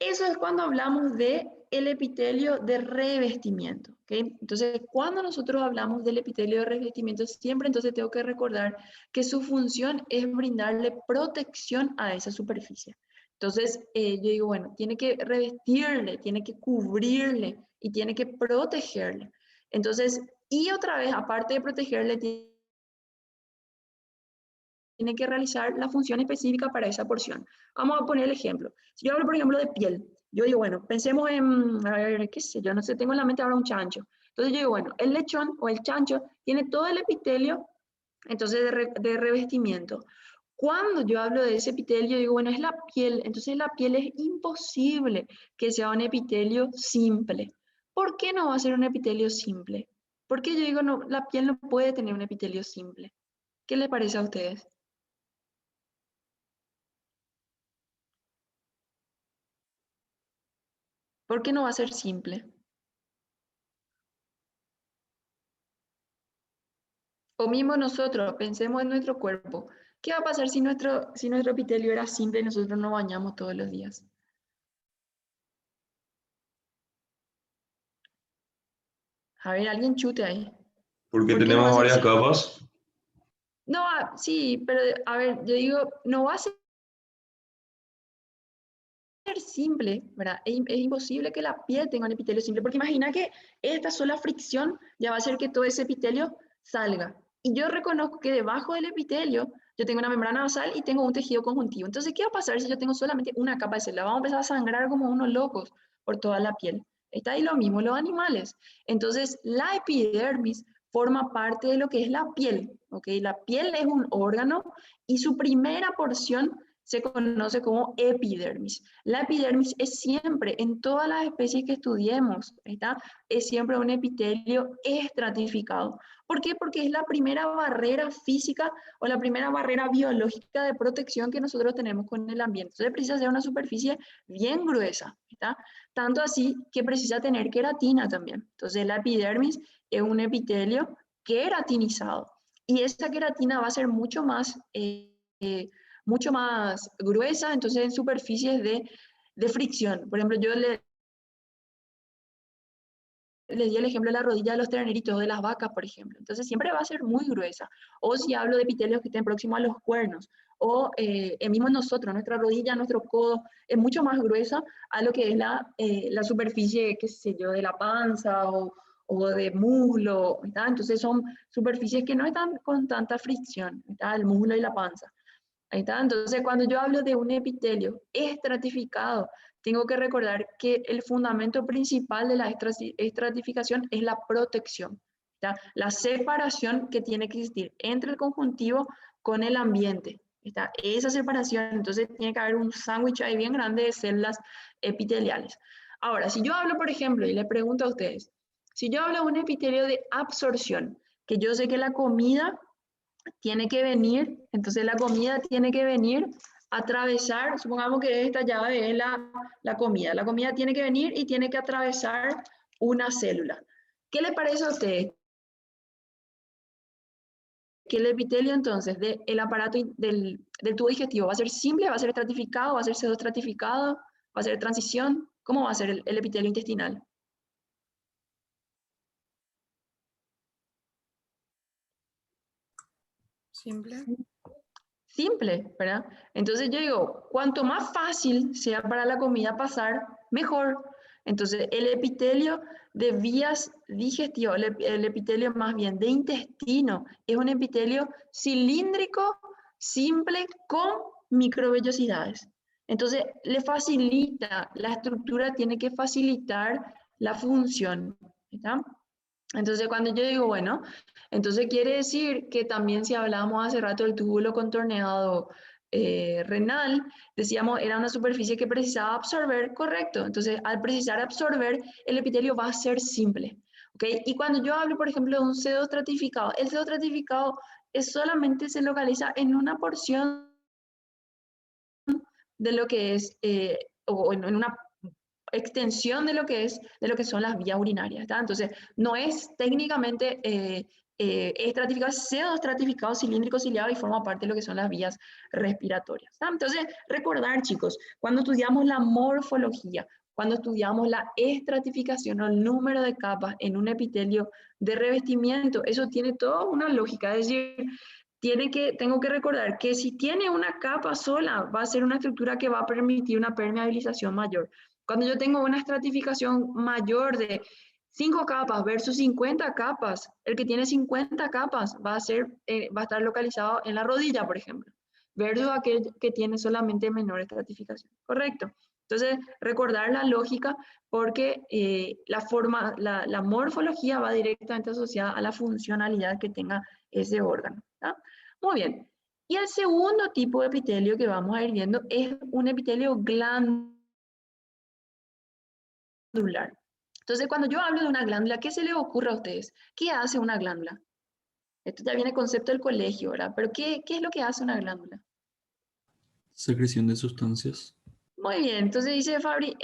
eso es cuando hablamos de el epitelio de revestimiento. ¿Okay? Entonces, cuando nosotros hablamos del epitelio de revestimiento, siempre entonces tengo que recordar que su función es brindarle protección a esa superficie. Entonces, yo digo, bueno, tiene que revestirle, tiene que cubrirle y tiene que protegerle. Entonces, y otra vez, aparte de protegerle, tiene que realizar la función específica para esa porción. Vamos a poner el ejemplo. Si yo hablo, por ejemplo, de piel, yo digo, bueno, pensemos en, a ver, qué sé yo, no sé, tengo en la mente ahora un chancho. Entonces yo digo, bueno, el lechón o el chancho tiene todo el epitelio, entonces de revestimiento. Cuando yo hablo de ese epitelio, digo, bueno, es la piel, entonces la piel es imposible que sea un epitelio simple. ¿Por qué no va a ser un epitelio simple? Porque yo digo, no, la piel no puede tener un epitelio simple. ¿Qué le parece a ustedes? ¿Por qué no va a ser simple? O mismo nosotros, pensemos en nuestro cuerpo. ¿Qué va a pasar si nuestro epitelio era simple y nosotros nos bañamos todos los días? A ver, alguien chute ahí. Porque ¿Por qué no va a tenemos ser varias simple? capas. No, sí, pero a ver, yo digo, no va a ser simple, ¿verdad? Es imposible que la piel tenga un epitelio simple, porque imagina que esta sola fricción ya va a hacer que todo ese epitelio salga. Y yo reconozco que debajo del epitelio yo tengo una membrana basal y tengo un tejido conjuntivo. Entonces, ¿qué va a pasar si yo tengo solamente una capa de célula? Vamos a empezar a sangrar como unos locos por toda la piel. Está ahí lo mismo los animales. Entonces, la epidermis forma parte de lo que es la piel, ¿ok? La piel es un órgano y su primera porción se conoce como epidermis. La epidermis es siempre, en todas las especies que estudiemos, ¿está? Es siempre un epitelio estratificado. ¿Por qué? Porque es la primera barrera física o la primera barrera biológica de protección que nosotros tenemos con el ambiente. Entonces precisa ser una superficie bien gruesa, ¿está? Tanto así que precisa tener queratina también. Entonces la epidermis es un epitelio queratinizado. Y esta queratina va a ser mucho más gruesa, entonces en superficies de fricción. Por ejemplo, yo le di el ejemplo de la rodilla de los terneritos, de las vacas, por ejemplo. Entonces siempre va a ser muy gruesa. O si hablo de epitelios que estén próximos a los cuernos, o mismo en nosotros, nuestra rodilla, nuestro codo, es mucho más gruesa a lo que es la superficie, qué sé yo, de la panza o de muslo, ¿está? Entonces son superficies que no están con tanta fricción, ¿está? El muslo y la panza. Ahí está. Entonces, cuando yo hablo de un epitelio estratificado, tengo que recordar que el fundamento principal de la estratificación es la protección, ¿está? La separación que tiene que existir entre el conjuntivo con el ambiente, ¿está? Esa separación, entonces tiene que haber un sándwich ahí bien grande de células epiteliales. Ahora, si yo hablo, por ejemplo, y le pregunto a ustedes, si yo hablo de un epitelio de absorción, que yo sé que la comida tiene que venir, entonces la comida tiene que venir, atravesar, supongamos que esta llave es la comida. La comida tiene que venir y tiene que atravesar una célula. ¿Qué le parece a usted? Que el epitelio entonces del aparato del tubo digestivo va a ser simple, va a ser estratificado, va a ser pseudoestratificado, va a ser transición. ¿Cómo va a ser el epitelio intestinal? Simple. Simple, ¿verdad? Entonces yo digo, cuanto más fácil sea para la comida pasar, mejor. Entonces el epitelio de vías digestivas, el epitelio más bien de intestino, es un epitelio cilíndrico, simple, con microvellosidades. Entonces le facilita, la estructura tiene que facilitar la función, ¿está? Entonces, cuando yo digo, bueno, entonces quiere decir que también si hablábamos hace rato del túbulo contorneado renal, decíamos era una superficie que precisaba absorber, correcto. Entonces, al precisar absorber, el epitelio va a ser simple. ¿Ok? Y cuando yo hablo, por ejemplo, de un pseudoestratificado, el pseudoestratificado solamente se localiza en una porción de lo que es, o en una extensión de lo que son las vías urinarias, ¿está? Entonces, no es técnicamente estratificado, pseudoestratificado, cilíndrico, ciliado y forma parte de lo que son las vías respiratorias, ¿está? Entonces, recordar, chicos, cuando estudiamos la morfología, cuando estudiamos la estratificación o el número de capas en un epitelio de revestimiento, eso tiene toda una lógica, es decir, tengo que recordar que si tiene una capa sola, va a ser una estructura que va a permitir una permeabilización mayor. Cuando yo tengo una estratificación mayor de 5 capas versus 50 capas, el que tiene 50 capas va a estar localizado en la rodilla, por ejemplo, versus aquel que tiene solamente menor estratificación. Correcto. Entonces, recordar la lógica porque la morfología va directamente asociada a la funcionalidad que tenga ese órgano, ¿tá? Muy bien. Y el segundo tipo de epitelio que vamos a ir viendo es un epitelio glandular. Entonces, cuando yo hablo de una glándula, ¿qué se le ocurre a ustedes? ¿Qué hace una glándula? Esto ya viene el concepto del colegio, ¿verdad? Pero ¿qué es lo que hace una glándula? Secreción de sustancias. Muy bien, entonces dice Fabri,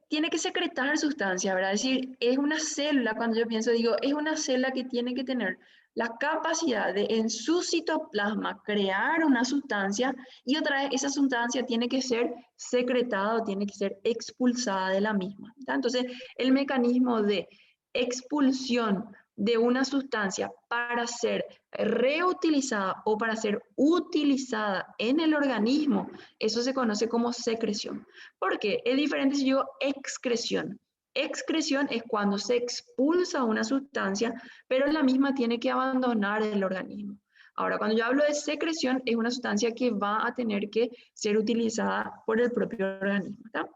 tiene que secretar sustancia, ¿verdad? Es decir, es una célula, cuando yo pienso, digo, es una célula que tiene que tener la capacidad de en su citoplasma crear una sustancia y otra vez esa sustancia tiene que ser secretada o tiene que ser expulsada de la misma, ¿tá? Entonces, el mecanismo de expulsión de una sustancia para ser reutilizada o para ser utilizada en el organismo, eso se conoce como secreción. ¿Por qué? Es diferente si yo excreción. Excreción es cuando se expulsa una sustancia, pero la misma tiene que abandonar el organismo. Ahora, cuando yo hablo de secreción, es una sustancia que va a tener que ser utilizada por el propio organismo, ¿tá?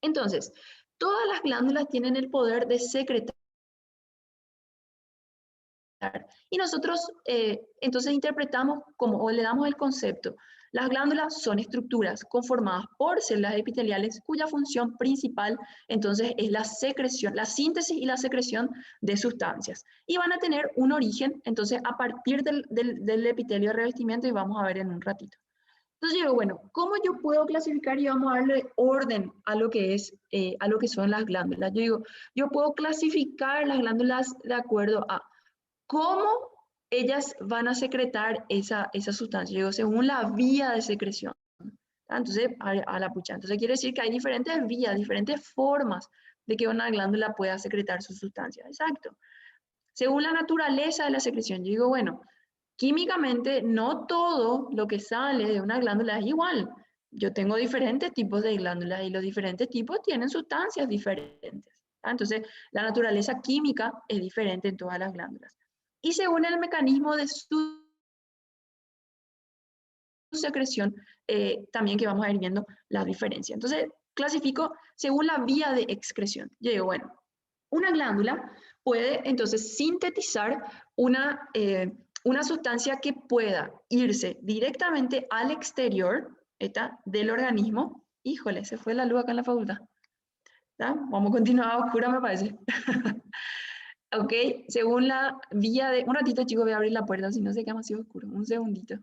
Entonces, todas las glándulas tienen el poder de secretar Y nosotros entonces interpretamos como, o le damos el concepto. Las glándulas son estructuras conformadas por células epiteliales cuya función principal entonces es la secreción, la síntesis y la secreción de sustancias. Y van a tener un origen entonces a partir del epitelio de revestimiento y vamos a ver en un ratito. Entonces digo, bueno, ¿cómo yo puedo clasificar y vamos a darle orden a lo que es, a lo que son las glándulas? Yo digo, yo puedo clasificar las glándulas de acuerdo a cómo ellas van a secretar esa sustancia, yo digo, según la vía de secreción. Entonces, a la pucha. Entonces quiere decir que hay diferentes vías, diferentes formas de que una glándula pueda secretar su sustancia. Exacto. Según la naturaleza de la secreción, yo digo, bueno, químicamente no todo lo que sale de una glándula es igual. Yo tengo diferentes tipos de glándulas y los diferentes tipos tienen sustancias diferentes. Entonces, la naturaleza química es diferente en todas las glándulas. Y según el mecanismo de su secreción, también que vamos a ir viendo la diferencia. Entonces, clasifico según la vía de excreción. Yo digo, bueno, una glándula puede entonces sintetizar una sustancia que pueda irse directamente al exterior del organismo. Híjole, se fue la luz acá en la facultad. ¿Tá? Vamos a continuar a oscura, me parece. Ok, según la vía de... Un ratito, chicos, voy a abrir la puerta, si no se queda demasiado oscuro. Un segundito.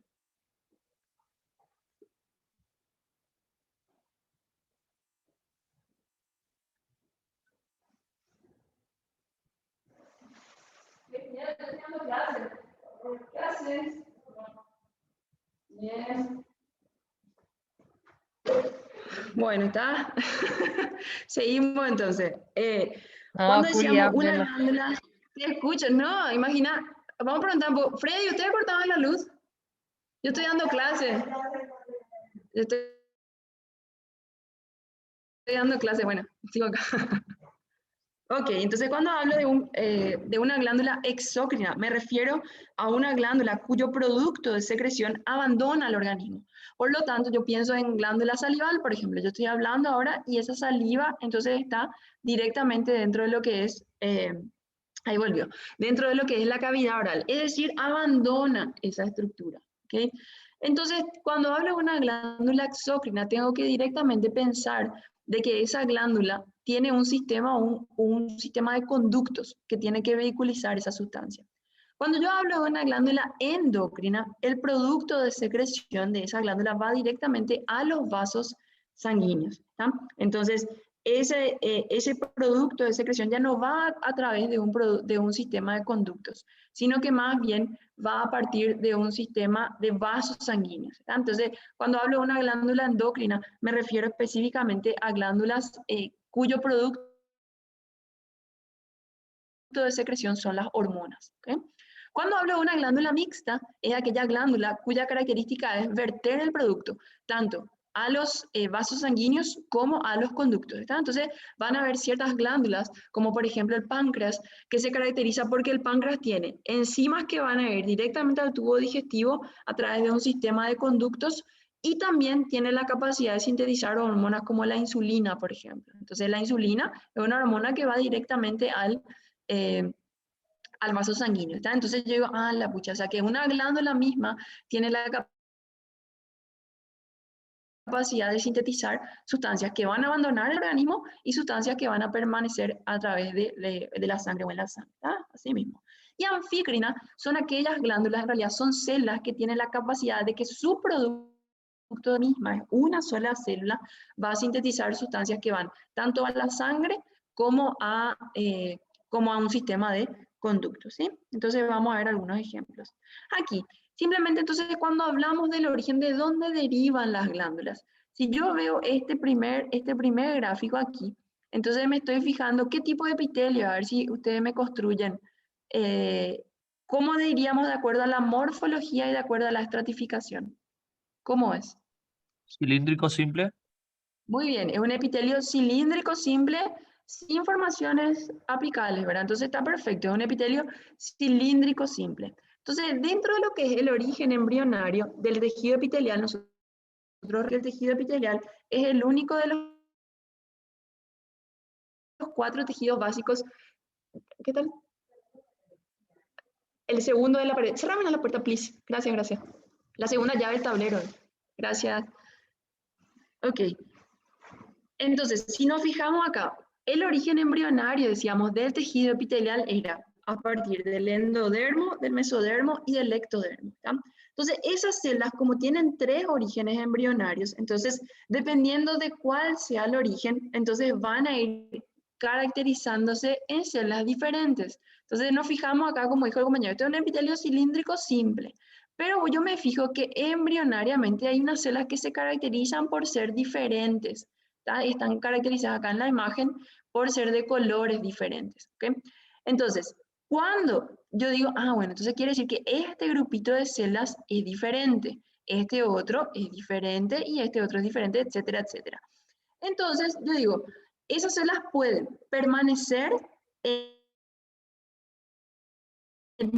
Clases. Bien. Bueno, está. Seguimos entonces. Cuando decíamos una glándula, ¿te escuchan? No, imagina, vamos a preguntar un poco. Freddy, ¿ustedes cortaban la luz? Yo estoy dando clase. Yo estoy dando clase, bueno, sigo acá. Ok, entonces cuando hablo de una glándula exócrina, me refiero a una glándula cuyo producto de secreción abandona el organismo. Por lo tanto, yo pienso en glándula salival, por ejemplo, yo estoy hablando ahora y esa saliva entonces está directamente dentro de lo que es, ahí volvió, dentro de lo que es la cavidad oral, es decir, abandona esa estructura. ¿Okay? Entonces, cuando hablo de una glándula exócrina, tengo que directamente pensar de que esa glándula tiene un sistema de conductos que tiene que vehiculizar esa sustancia. Cuando yo hablo de una glándula endocrina, el producto de secreción de esa glándula va directamente a los vasos sanguíneos. ¿Tá? Entonces, ese producto de secreción ya no va a través de un sistema de conductos, sino que más bien va a partir de un sistema de vasos sanguíneos. ¿Tá? Entonces, cuando hablo de una glándula endocrina, me refiero específicamente a glándulas cuyo producto de secreción son las hormonas. ¿Okay? Cuando hablo de una glándula mixta, es aquella glándula cuya característica es verter el producto, tanto a los vasos sanguíneos como a los conductos. ¿Está? Entonces van a haber ciertas glándulas, como por ejemplo el páncreas, que se caracteriza porque el páncreas tiene enzimas que van a ir directamente al tubo digestivo a través de un sistema de conductos y también tiene la capacidad de sintetizar hormonas como la insulina, por ejemplo. Entonces la insulina es una hormona que va directamente al vaso sanguíneo. ¿Está? Entonces yo digo, la pucha, o sea que una glándula misma tiene la capacidad de sintetizar sustancias que van a abandonar el organismo y sustancias que van a permanecer a través de la sangre o en la sangre. ¿Está? Así mismo. Y anfícrina son aquellas glándulas, en realidad son células que tienen la capacidad de que su producto misma, una sola célula, va a sintetizar sustancias que van tanto a la sangre como a un sistema de conductos. ¿Sí? Entonces vamos a ver algunos ejemplos. Aquí, simplemente entonces cuando hablamos del origen, ¿de dónde derivan las glándulas? Si yo veo este primer gráfico aquí, entonces me estoy fijando qué tipo de epitelio, a ver si ustedes me construyen, ¿cómo diríamos de acuerdo a la morfología y de acuerdo a la estratificación? ¿Cómo es? Cilíndrico simple. Muy bien, es un epitelio cilíndrico simple sin formaciones apicales, ¿verdad? Entonces está perfecto, es un epitelio cilíndrico simple. Entonces, dentro de lo que es el origen embrionario del tejido epitelial, nosotros el tejido epitelial es el único de los 4 tejidos básicos. ¿Qué tal? El segundo de la pared. Cerrame la puerta, please. Gracias, gracias. La segunda llave del tablero. Gracias. Ok. Entonces, si nos fijamos acá, el origen embrionario, decíamos, del tejido epitelial era a partir del endodermo, del mesodermo y del ectodermo. ¿tá? Entonces, esas células, como tienen 3 orígenes embrionarios, entonces, dependiendo de cuál sea el origen, entonces van a ir caracterizándose en células diferentes. Entonces, nos fijamos acá, como dijo el compañero, esto es un epitelio cilíndrico simple, pero yo me fijo que embrionariamente hay unas células que se caracterizan por ser diferentes. ¿tá? Están caracterizadas acá en la imagen por ser de colores diferentes. ¿okay? Entonces, cuando yo digo, bueno, entonces quiere decir que este grupito de células es diferente, este otro es diferente y este otro es diferente, etcétera, etcétera. Entonces, yo digo, esas células pueden permanecer en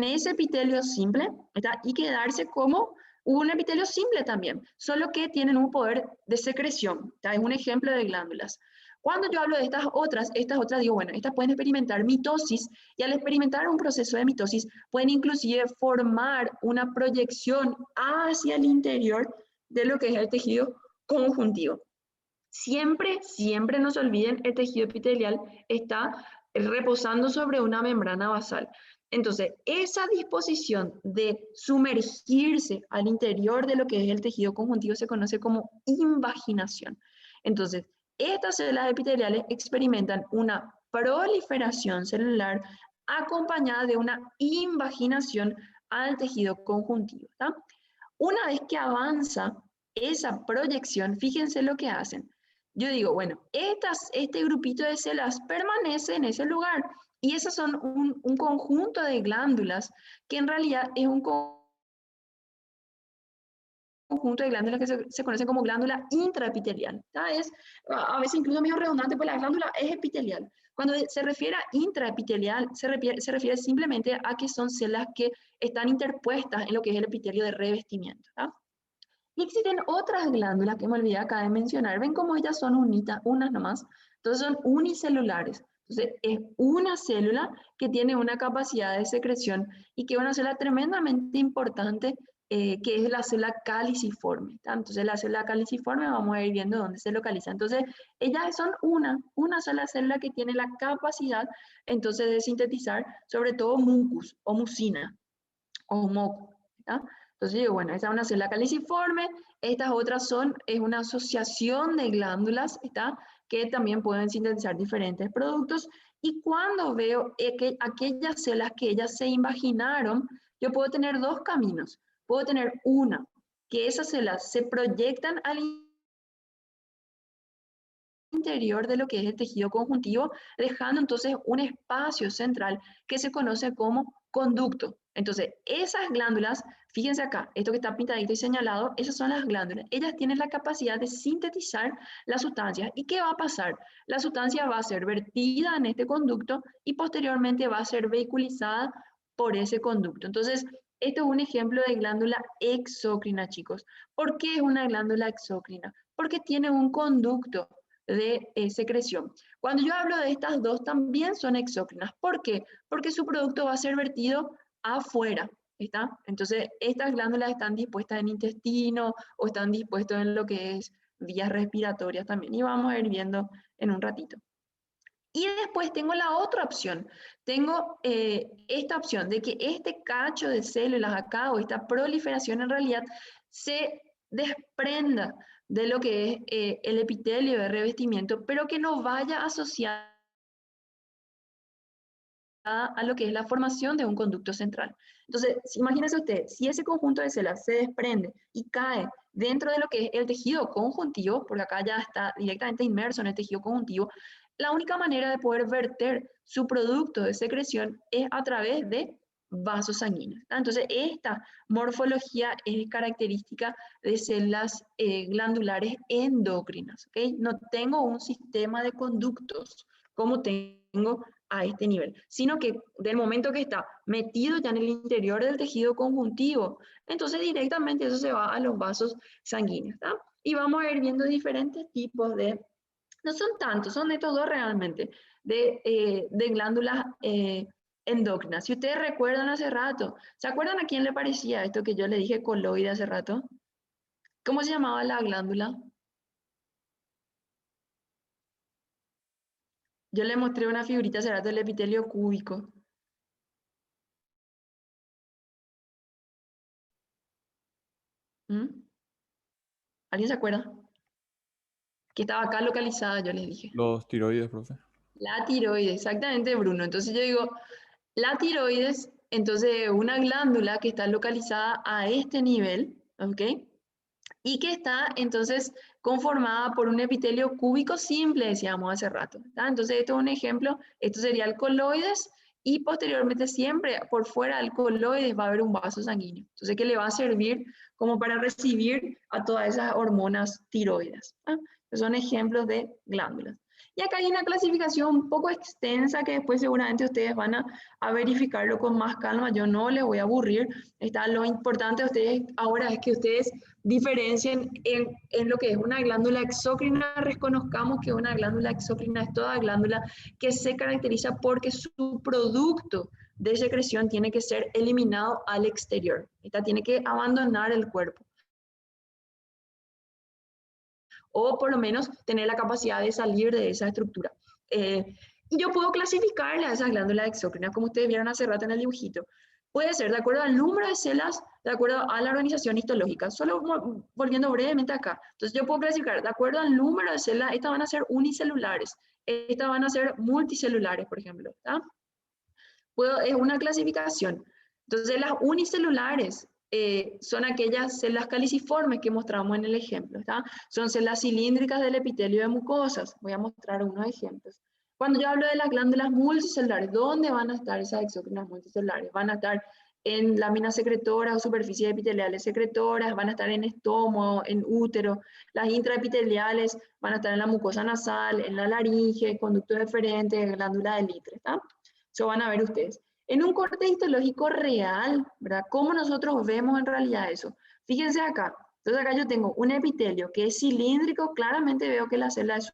ese epitelio simple, ¿está? Y quedarse como un epitelio simple también, solo que tienen un poder de secreción, ¿está? Es un ejemplo de glándulas. Cuando yo hablo de estas otras digo, bueno, estas pueden experimentar mitosis y al experimentar un proceso de mitosis pueden inclusive formar una proyección hacia el interior de lo que es el tejido conjuntivo. Siempre, siempre no se olviden, el tejido epitelial está reposando sobre una membrana basal. Entonces, esa disposición de sumergirse al interior de lo que es el tejido conjuntivo se conoce como invaginación. Entonces, estas células epiteliales experimentan una proliferación celular acompañada de una invaginación al tejido conjuntivo. ¿tá? Una vez que avanza esa proyección, fíjense lo que hacen. Yo digo, bueno, este grupito de células permanece en ese lugar y esas son un conjunto de glándulas que en realidad es un conjunto de glándulas que se conocen como glándula intraepitelial. Es a veces incluso medio redundante, pues la glándula es epitelial. Cuando se refiere a intraepitelial, se refiere simplemente a que son células que están interpuestas en lo que es el epitelio de revestimiento. ¿tá? Y existen otras glándulas que me olvidé acá de mencionar. Ven cómo ellas son unas nomás. Entonces son unicelulares. Entonces es una célula que tiene una capacidad de secreción y que es una célula tremendamente importante que es la célula caliciforme. ¿tá? Entonces la célula caliciforme vamos a ir viendo dónde se localiza. Entonces ellas son una sola célula que tiene la capacidad entonces de sintetizar sobre todo mucus o mucina o moco. ¿tá? Entonces digo, bueno, esa es una célula caliciforme, estas otras es una asociación de glándulas, ¿está? Que también pueden sintetizar diferentes productos, y cuando veo que aquellas células que ellas se invaginaron, yo puedo tener 2 caminos. Puedo tener una, que esas células se proyectan al interior de lo que es el tejido conjuntivo, dejando entonces un espacio central que se conoce como conducto. Entonces, esas glándulas, fíjense acá, esto que está pintadito y señalado, esas son las glándulas. Ellas tienen la capacidad de sintetizar las sustancias. ¿Y qué va a pasar? La sustancia va a ser vertida en este conducto y posteriormente va a ser vehiculizada por ese conducto. Entonces, esto es un ejemplo de glándula exócrina, chicos. ¿Por qué es una glándula exócrina? Porque tiene un conducto de secreción. Cuando yo hablo de estas dos, también son exócrinas. ¿Por qué? Porque su producto va a ser vertido afuera. ¿Está? Entonces, estas glándulas están dispuestas en intestino o están dispuestas en lo que es vías respiratorias también. Y vamos a ir viendo en un ratito. Y después tengo la otra opción. Tengo esta opción de que este cacho de células acá o esta proliferación en realidad se desprenda de lo que es el epitelio de revestimiento, pero que no vaya asociada a lo que es la formación de un conducto central. Entonces, imagínese usted, si ese conjunto de células se desprende y cae dentro de lo que es el tejido conjuntivo, porque acá ya está directamente inmerso en el tejido conjuntivo, la única manera de poder verter su producto de secreción es a través de vasos sanguíneos. Entonces, esta morfología es característica de células glandulares endocrinas. ¿okay? No tengo un sistema de conductos como tengo a este nivel, sino que del momento que está metido ya en el interior del tejido conjuntivo, entonces directamente eso se va a los vasos sanguíneos. ¿tá? Y vamos a ir viendo diferentes tipos de, no son tantos, son estos dos realmente, de glándulas endocrinas. Si ustedes recuerdan hace rato, ¿se acuerdan a quién le parecía esto que yo le dije coloide hace rato? ¿Cómo se llamaba la glándula? Yo le mostré una figurita hace rato del epitelio cúbico. ¿Mm? ¿Alguien se acuerda? Que estaba acá localizada, yo les dije. Los tiroides, profe. La tiroides, exactamente, Bruno. Entonces yo digo, la tiroides, entonces una glándula que está localizada a este nivel, ¿ok? Y que está entonces conformada por un epitelio cúbico simple, decíamos hace rato. ¿Tá? Entonces esto es un ejemplo, esto sería el coloides y posteriormente siempre por fuera del coloides va a haber un vaso sanguíneo. Entonces que le va a servir como para recibir a todas esas hormonas tiroides. ¿Ah? Son ejemplos de glándulas. Y acá hay una clasificación un poco extensa que después seguramente ustedes van a verificarlo con más calma. Yo no les voy a aburrir. Está lo importante de ustedes ahora es que ustedes diferencien en lo que es una glándula exócrina. Reconozcamos que una glándula exócrina es toda glándula que se caracteriza porque su producto de secreción tiene que ser eliminado al exterior. Esta tiene que abandonar el cuerpo. O por lo menos tener la capacidad de salir de esa estructura. Y yo puedo clasificarle a esas glándulas exócrinas, como ustedes vieron hace rato en el dibujito. Puede ser de acuerdo al número de células, de acuerdo a la organización histológica. Solo volviendo brevemente acá. Entonces yo puedo clasificar, de acuerdo al número de células, estas van a ser unicelulares, estas van a ser multicelulares, por ejemplo. ¿Tá? Es una clasificación. Entonces las unicelulares son aquellas células caliciformes que mostramos en el ejemplo. ¿Tá? Son células cilíndricas del epitelio de mucosas. Voy a mostrar unos ejemplos. Cuando yo hablo de las glándulas multicelulares, ¿dónde van a estar esas exócrinas multicelulares? Van a estar en láminas secretoras o superficies epiteliales secretoras, van a estar en estómago, en útero. Las intraepiteliales van a estar en la mucosa nasal, en la laringe, conductos deferentes, glándula de Litre. ¿Tá? Eso van a ver ustedes. En un corte histológico real, ¿verdad? ¿Cómo nosotros vemos en realidad eso? Fíjense acá. Entonces acá yo tengo un epitelio que es cilíndrico, claramente veo que la célula es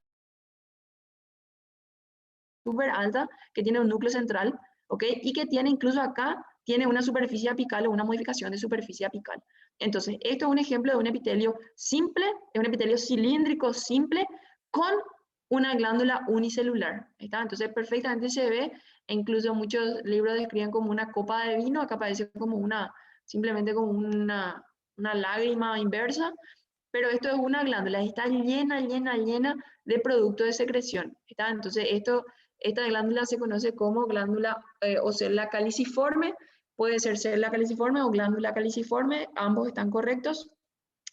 súper alta, que tiene un núcleo central, ¿ok? Y que tiene incluso acá, tiene una superficie apical o una modificación de superficie apical. Entonces, esto es un ejemplo de un epitelio simple, es un epitelio cilíndrico simple con una glándula unicelular. ¿Está? Entonces, perfectamente se ve, e incluso muchos libros describen como una copa de vino, acá parece como simplemente como una lágrima inversa, pero esto es una glándula, está llena, llena, llena de producto de secreción. ¿Está? Entonces, esta glándula se conoce como glándula o célula caliciforme, puede ser célula caliciforme o glándula caliciforme, ambos están correctos.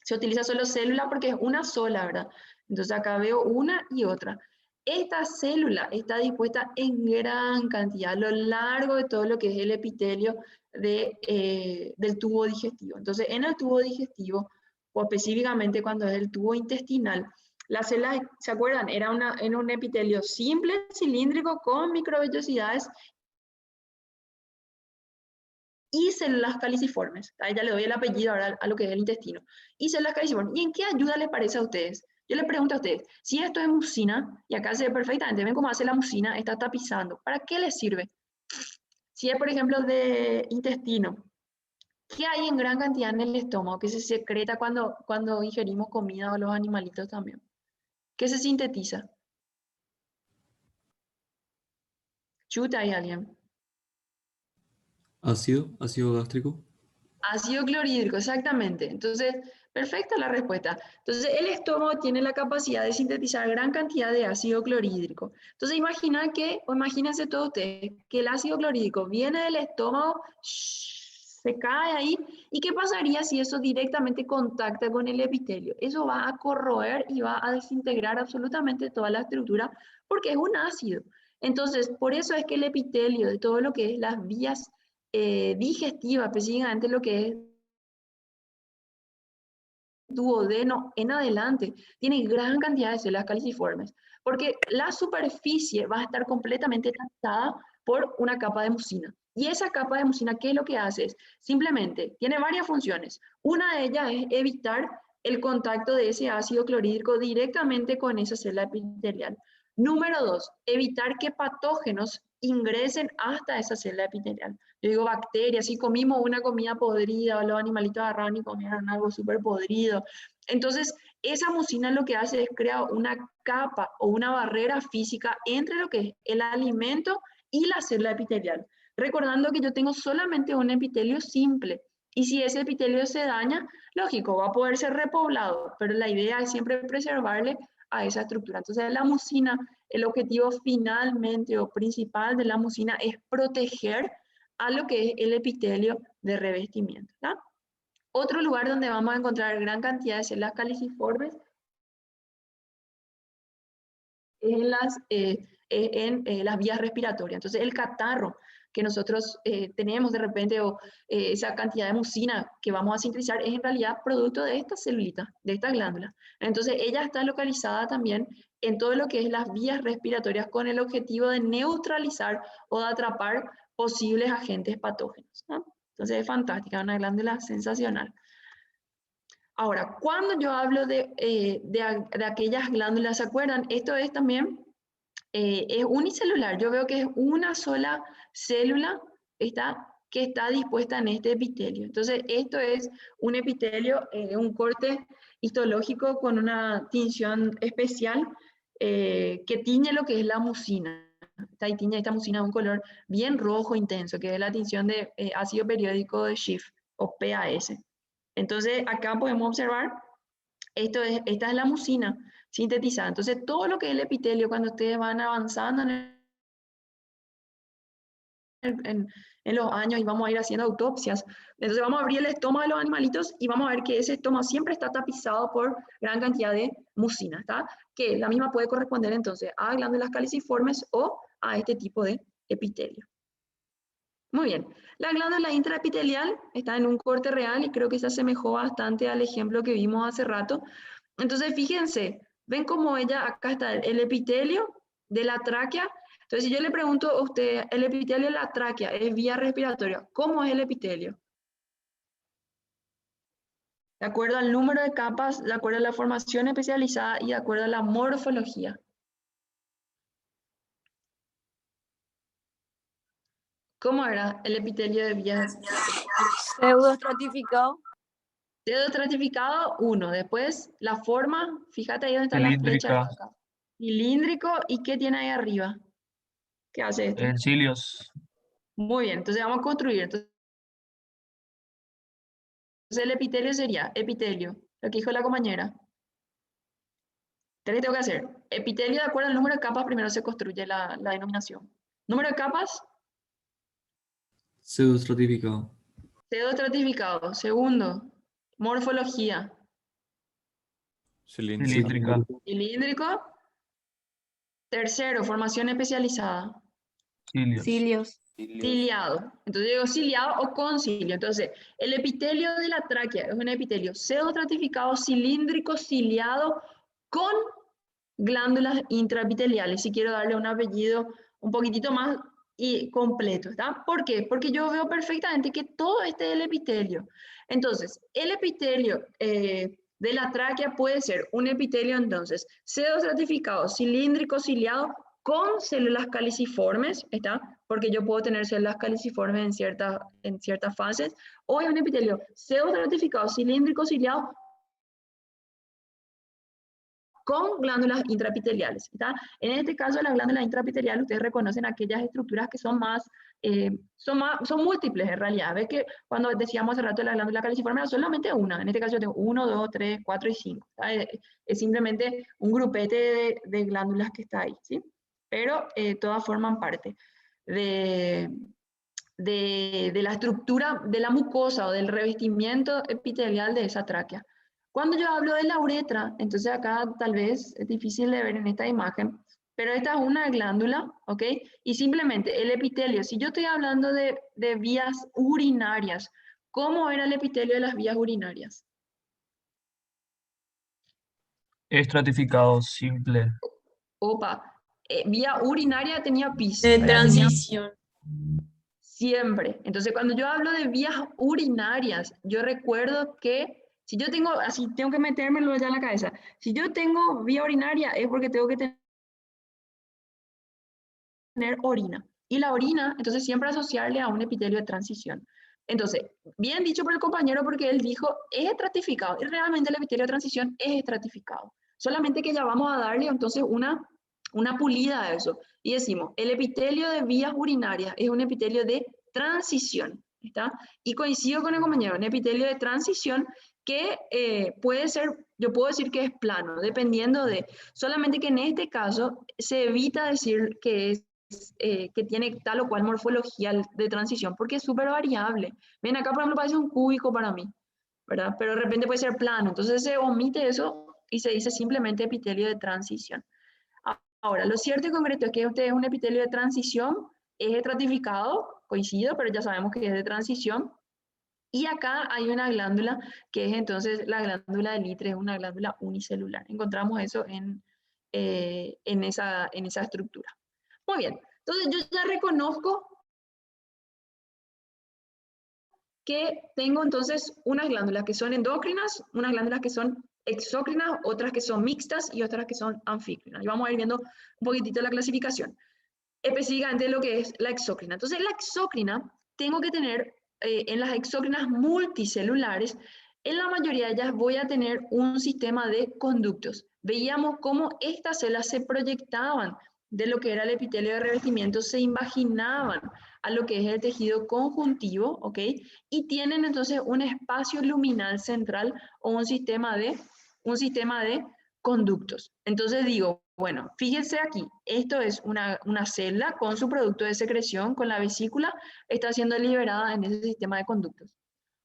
Se utiliza solo célula porque es una sola, ¿verdad? Entonces acá veo una y otra. Esta célula está dispuesta en gran cantidad a lo largo de todo lo que es el epitelio del tubo digestivo. Entonces, en el tubo digestivo, o específicamente cuando es el tubo intestinal, la célula, ¿se acuerdan? Era en un epitelio simple, cilíndrico, con microvellosidades y células caliciformes. Ahí ya le doy el apellido ahora a lo que es el intestino. Y células caliciformes. ¿Y en qué ayuda les parece a ustedes? Yo les pregunto a ustedes, si esto es mucina, y acá se ve perfectamente, ven cómo hace la mucina, está tapizando. ¿Para qué les sirve? Si es, por ejemplo, de intestino, ¿qué hay en gran cantidad en el estómago que se secreta cuando ingerimos comida o los animalitos también? ¿Qué se sintetiza? Chuta, ¿hay alguien? Ácido gástrico. Ácido clorhídrico, exactamente. Entonces, perfecta la respuesta. Entonces, el estómago tiene la capacidad de sintetizar gran cantidad de ácido clorhídrico. Entonces, imagínense todos ustedes que el ácido clorhídrico viene del estómago, se cae ahí, ¿y qué pasaría si eso directamente contacta con el epitelio? Eso va a corroer y va a desintegrar absolutamente toda la estructura porque es un ácido. Entonces, por eso es que el epitelio de todo lo que es las vías digestiva, específicamente lo que es duodeno en adelante, tiene gran cantidad de células caliciformes, porque la superficie va a estar completamente tapada por una capa de mucina. Y esa capa de mucina, ¿qué es lo que hace? Simplemente tiene varias funciones. Una de ellas es evitar el contacto de ese ácido clorhídrico directamente con esa célula epitelial. Número 2, evitar que patógenos ingresen hasta esa célula epitelial. Yo digo bacterias, si comimos una comida podrida o los animalitos agarraron y comieron algo súper podrido. Entonces, esa mucina lo que hace es crear una capa o una barrera física entre lo que es el alimento y la célula epitelial. Recordando que yo tengo solamente un epitelio simple. Y si ese epitelio se daña, lógico, va a poder ser repoblado, pero la idea es siempre preservarle a esa estructura. Entonces, la mucina, el objetivo finalmente o principal de la mucina es proteger a lo que es el epitelio de revestimiento, ¿tá? Otro lugar donde vamos a encontrar gran cantidad de células caliciformes es en las vías respiratorias. Entonces, el catarro que nosotros tenemos de repente o esa cantidad de mucina que vamos a sintetizar es en realidad producto de estas celulitas, de estas glándulas. Entonces, ella está localizada también en todo lo que es las vías respiratorias con el objetivo de neutralizar o de atrapar posibles agentes patógenos, ¿no? Entonces, es fantástica, una glándula sensacional. Ahora, cuando yo hablo de aquellas glándulas, ¿se acuerdan? Esto es también, es unicelular. Yo veo que es una sola célula que está dispuesta en este epitelio. Entonces, esto es un epitelio, un corte histológico con una tinción especial que tiñe lo que es la mucina. Esta mucina de un color bien rojo intenso, que es la tinción de ácido periódico de Schiff o PAS. Entonces, acá podemos observar, esta es la mucina sintetizada. Entonces, todo lo que es el epitelio, cuando ustedes van avanzando en los años y vamos a ir haciendo autopsias, entonces vamos a abrir el estómago de los animalitos y vamos a ver que ese estómago siempre está tapizado por gran cantidad de mucina, ¿está? Que la misma puede corresponder entonces a glándulas caliciformes o a este tipo de epitelio. Muy bien, la glándula intraepitelial está en un corte real y creo que se asemejó bastante al ejemplo que vimos hace rato. Entonces, fíjense, ven cómo acá está el epitelio de la tráquea. Entonces, si yo le pregunto a usted, el epitelio de la tráquea es vía respiratoria, ¿cómo es el epitelio? De acuerdo al número de capas, de acuerdo a la formación especializada y de acuerdo a la morfología. ¿Cómo era el epitelio de vías? Pseudoestratificado. Pseudoestratificado, 1. Después, la forma, fíjate ahí donde está la flecha. Cilíndrica. Cilíndrico, ¿y qué tiene ahí arriba? ¿Qué hace esto? Cilios. Muy bien, entonces vamos a construir. Entonces, el epitelio sería epitelio, lo que dijo la compañera. ¿Qué tengo que hacer? Epitelio, de acuerdo al número de capas, primero se construye la denominación. Número de capas, Pseudoestratificado. pseudoestratificado. Segundo, morfología, Cilíndrica. cilíndrico. Tercero, formación especializada, Cilios. Cilios. ciliado. Entonces digo ciliado o concilio. Entonces, el epitelio de la tráquea es un epitelio pseudoestratificado, cilíndrico, ciliado, con glándulas intraepiteliales. Si quiero darle un apellido un poquitito más y completo, ¿está? ¿Por qué? Porque yo veo perfectamente que todo este es el epitelio. Entonces, el epitelio de la tráquea puede ser un epitelio, entonces, pseudoestratificado, cilíndrico, ciliado, con células caliciformes, ¿está? Porque yo puedo tener células caliciformes en ciertas fases, o es un epitelio pseudoestratificado, cilíndrico, ciliado, con glándulas intraepiteliales, ¿está? En este caso, las glándulas intraepiteliales, ustedes reconocen aquellas estructuras que son son múltiples en realidad. Ves que cuando decíamos hace rato de la glándula caliciforme era solamente una. En este caso yo tengo 1, 2, 3, 4 y 5. Es simplemente un grupete de glándulas que está ahí, ¿sí? Pero todas forman parte de la estructura de la mucosa o del revestimiento epitelial de esa tráquea. Cuando yo hablo de la uretra, entonces acá tal vez es difícil de ver en esta imagen, pero esta es una glándula, ¿ok? Y simplemente el epitelio, si yo estoy hablando de vías urinarias, ¿cómo era el epitelio de las vías urinarias? Estratificado, simple. Opa, vía urinaria tenía pis, De ¿verdad? Tenía transición. siempre. Entonces, cuando yo hablo de vías urinarias, yo recuerdo que si yo tengo, así tengo que metérmelo ya en la cabeza, si yo tengo vía urinaria es porque tengo que tener orina. y la orina, entonces siempre asociarle a un epitelio de transición. Entonces, bien dicho por el compañero porque él dijo, es estratificado, y realmente el epitelio de transición es estratificado. Solamente que ya vamos a darle entonces una pulida a eso. Y decimos, el epitelio de vías urinarias es un epitelio de transición, ¿está? Y coincido con el compañero, un epitelio de transición que puede ser, yo puedo decir que es plano, dependiendo de, solamente que en este caso se evita decir que es que tiene tal o cual morfología de transición, porque es súper variable. Ven, acá por ejemplo parece un cúbico para mí, ¿verdad? Pero de repente puede ser plano, entonces se omite eso y se dice simplemente epitelio de transición. Ahora, lo cierto y concreto es que este es un epitelio de transición, es estratificado, coincido, pero ya sabemos que es de transición. Y acá hay una glándula que es entonces la glándula de Litre, es una glándula unicelular. Encontramos eso en esa estructura. Muy bien, entonces yo ya reconozco que tengo entonces unas glándulas que son endócrinas, unas glándulas que son exócrinas, otras que son mixtas y otras que son anfícrinas. Y vamos a ir viendo un poquitito la clasificación. Específicamente lo que es la exócrina. Entonces la exócrina, tengo que tener en las exócrinas multicelulares, en la mayoría de ellas voy a tener un sistema de conductos. Veíamos cómo estas células se proyectaban de lo que era el epitelio de revestimiento, se invaginaban a lo que es el tejido conjuntivo, ¿ok? Y tienen entonces un espacio luminal central o un sistema de conductos. Entonces digo, bueno, fíjense aquí, esto es una célula con su producto de secreción, con la vesícula, está siendo liberada en ese sistema de conductos.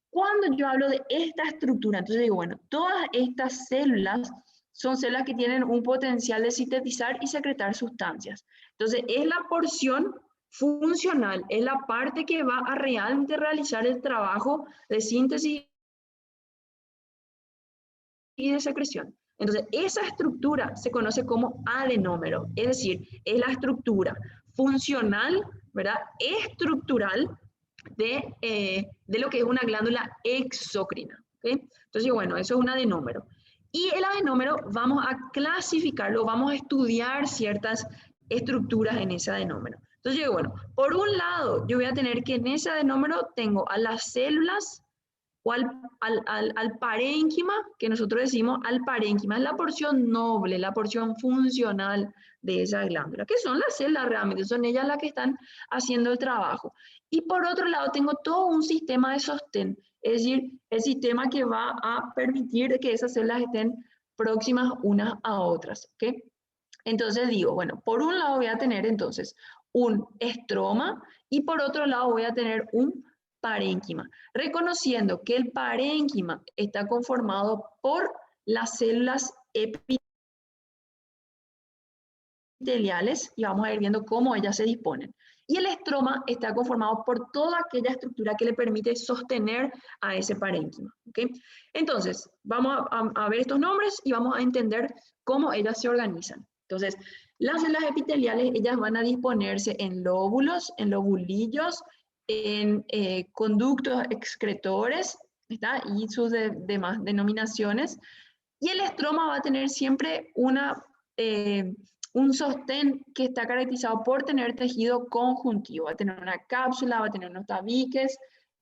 Cuando yo hablo de esta estructura, entonces digo, bueno, todas estas células son células que tienen un potencial de sintetizar y secretar sustancias. Entonces, es la porción funcional, es la parte que va a realmente realizar el trabajo de síntesis y de secreción. Entonces, esa estructura se conoce como adenómero, es decir, es la estructura funcional, ¿verdad? Estructural de lo que es una glándula exócrina. ¿Okay? Entonces, bueno, eso es un adenómero. Y el adenómero vamos a clasificarlo, vamos a estudiar ciertas estructuras en ese adenómero. Entonces, yo digo, bueno, por un lado, yo voy a tener que en ese adenómero tengo a las células o al parénquima, que nosotros decimos al parénquima, es la porción noble, la porción funcional de esa glándula, que son las células realmente, son ellas las que están haciendo el trabajo. Y por otro lado tengo todo un sistema de sostén, es decir, el sistema que va a permitir que esas células estén próximas unas a otras, ¿ok? Entonces digo, bueno, por un lado voy a tener entonces un estroma y por otro lado voy a tener un parénquima, reconociendo que el parénquima está conformado por las células epiteliales y vamos a ir viendo cómo ellas se disponen. Y el estroma está conformado por toda aquella estructura que le permite sostener a ese parénquima. ¿Okay? Entonces, vamos a ver estos nombres y vamos a entender cómo ellas se organizan. Entonces, las células epiteliales, ellas van a disponerse en lóbulos, en lobulillos, en conductos excretores, ¿está? Y sus demás denominaciones. Y el estroma va a tener siempre un sostén que está caracterizado por tener tejido conjuntivo. Va a tener una cápsula, va a tener unos tabiques,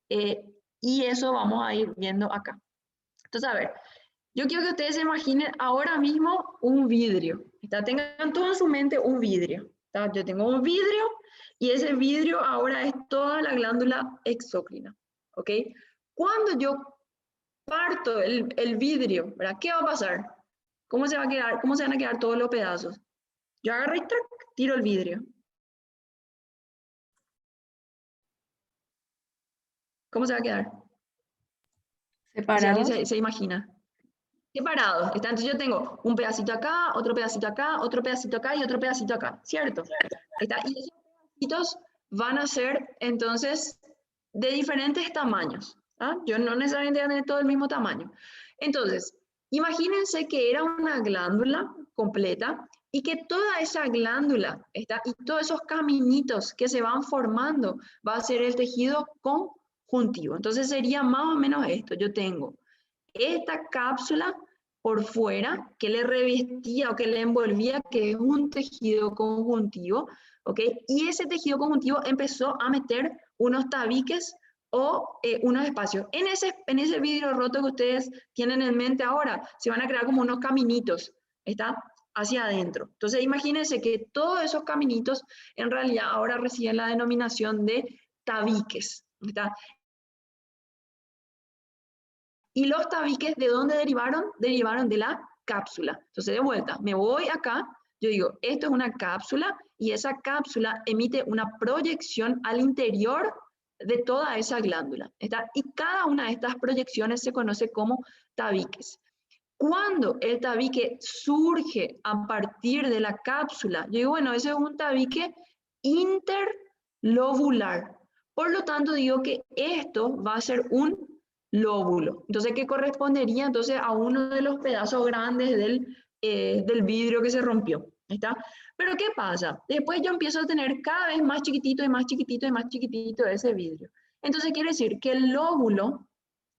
y eso vamos a ir viendo acá. Entonces, a ver, yo quiero que ustedes se imaginen ahora mismo un vidrio. ¿Está? Tengan todo en su mente un vidrio. ¿Está? Yo tengo un vidrio y ese vidrio ahora es toda la glándula exócrina. ¿Ok? Cuando yo parto el vidrio, ¿verdad? ¿Qué va a pasar? ¿Cómo se va a quedar? ¿Cómo se van a quedar todos los pedazos? Yo agarro y ¡trac! Tiro el vidrio. ¿Cómo se va a quedar? Si alguien Separados. se imagina. Separados. Entonces yo tengo un pedacito acá, otro pedacito acá, otro pedacito acá y otro pedacito acá, ¿cierto? Está. Y esos pedacitos van a ser entonces de diferentes tamaños. ¿Ah? Yo no necesariamente voy a tener todo el mismo tamaño. Entonces, imagínense que era una glándula completa y que toda esa glándula está, y todos esos caminitos que se van formando va a ser el tejido conjuntivo. Entonces sería más o menos esto. Yo tengo esta cápsula por fuera que le revestía o que le envolvía, que es un tejido conjuntivo, ¿ok? Y ese tejido conjuntivo empezó a meter unos tabiques o unos espacios. En ese vidrio roto que ustedes tienen en mente ahora, se van a crear como unos caminitos, ¿está? Hacia adentro. Entonces imagínense que todos esos caminitos en realidad ahora reciben la denominación de tabiques, ¿está? Y los tabiques, ¿de dónde derivaron? Derivaron de la cápsula. Entonces, de vuelta, me voy acá, yo digo, esto es una cápsula y esa cápsula emite una proyección al interior de toda esa glándula, ¿está? Y cada una de estas proyecciones se conoce como tabiques. Cuando el tabique surge a partir de la cápsula, yo digo, bueno, ese es un tabique interlobular. Por lo tanto, digo que esto va a ser un lóbulo. Entonces, ¿qué correspondería entonces a uno de los pedazos grandes del vidrio que se rompió? ¿Está? Pero ¿qué pasa? Después yo empiezo a tener cada vez más chiquitito y más chiquitito y más chiquitito ese vidrio. Entonces, quiere decir que el lóbulo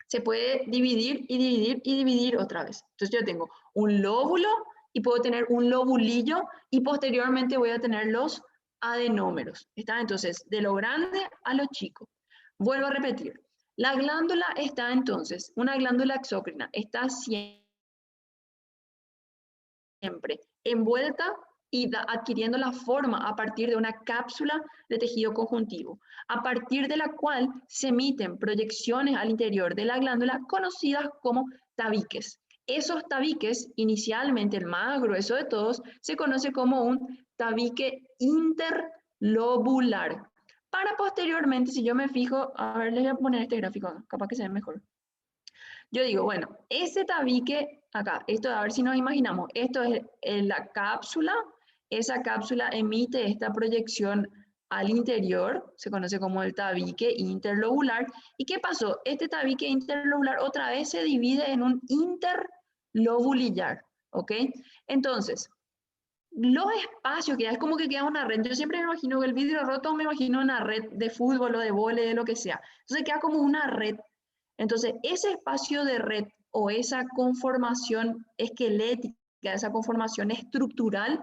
se puede dividir y dividir y dividir otra vez. Entonces yo tengo un lóbulo y puedo tener un lobulillo y posteriormente voy a tener los adenómeros. ¿Está? Entonces, de lo grande a lo chico. Vuelvo a repetir. La glándula está entonces, una glándula exócrina, está siempre envuelta y adquiriendo la forma a partir de una cápsula de tejido conjuntivo, a partir de la cual se emiten proyecciones al interior de la glándula conocidas como tabiques. Esos tabiques, inicialmente el más grueso de todos, se conoce como un tabique interlobular. Para posteriormente, si yo me fijo, a ver, les voy a poner este gráfico acá, capaz que se ve mejor. Yo digo, bueno, ese tabique acá, esto a ver si nos imaginamos, esto es la cápsula, esa cápsula emite esta proyección al interior, se conoce como el tabique interlobular. ¿Y qué pasó? Este tabique interlobular otra vez se divide en un interlobulillar, ¿ok? Entonces, los espacios que ya es como que queda una red, yo siempre me imagino que el vidrio roto, me imagino una red de fútbol o de vóley, de lo que sea. Entonces queda como una red. Entonces, ese espacio de red o esa conformación esquelética, esa conformación estructural,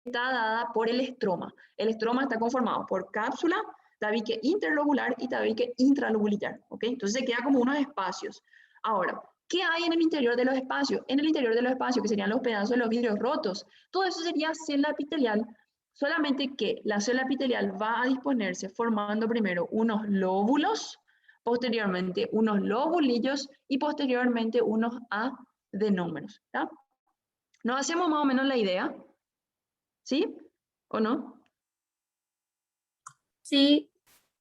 está dada por el estroma. El estroma está conformado por cápsula, tabique interlobular y tabique intralobular, ¿ok? Entonces se queda como unos espacios. Ahora, ¿qué hay en el interior de los espacios? En el interior de los espacios, que serían los pedazos de los vidrios rotos, todo eso sería célula epitelial, solamente que la célula epitelial va a disponerse formando primero unos lóbulos, posteriormente unos lobulillos y posteriormente unos adenómeros, ¿ya? ¿Nos hacemos más o menos la idea? ¿Sí? ¿O no? Sí,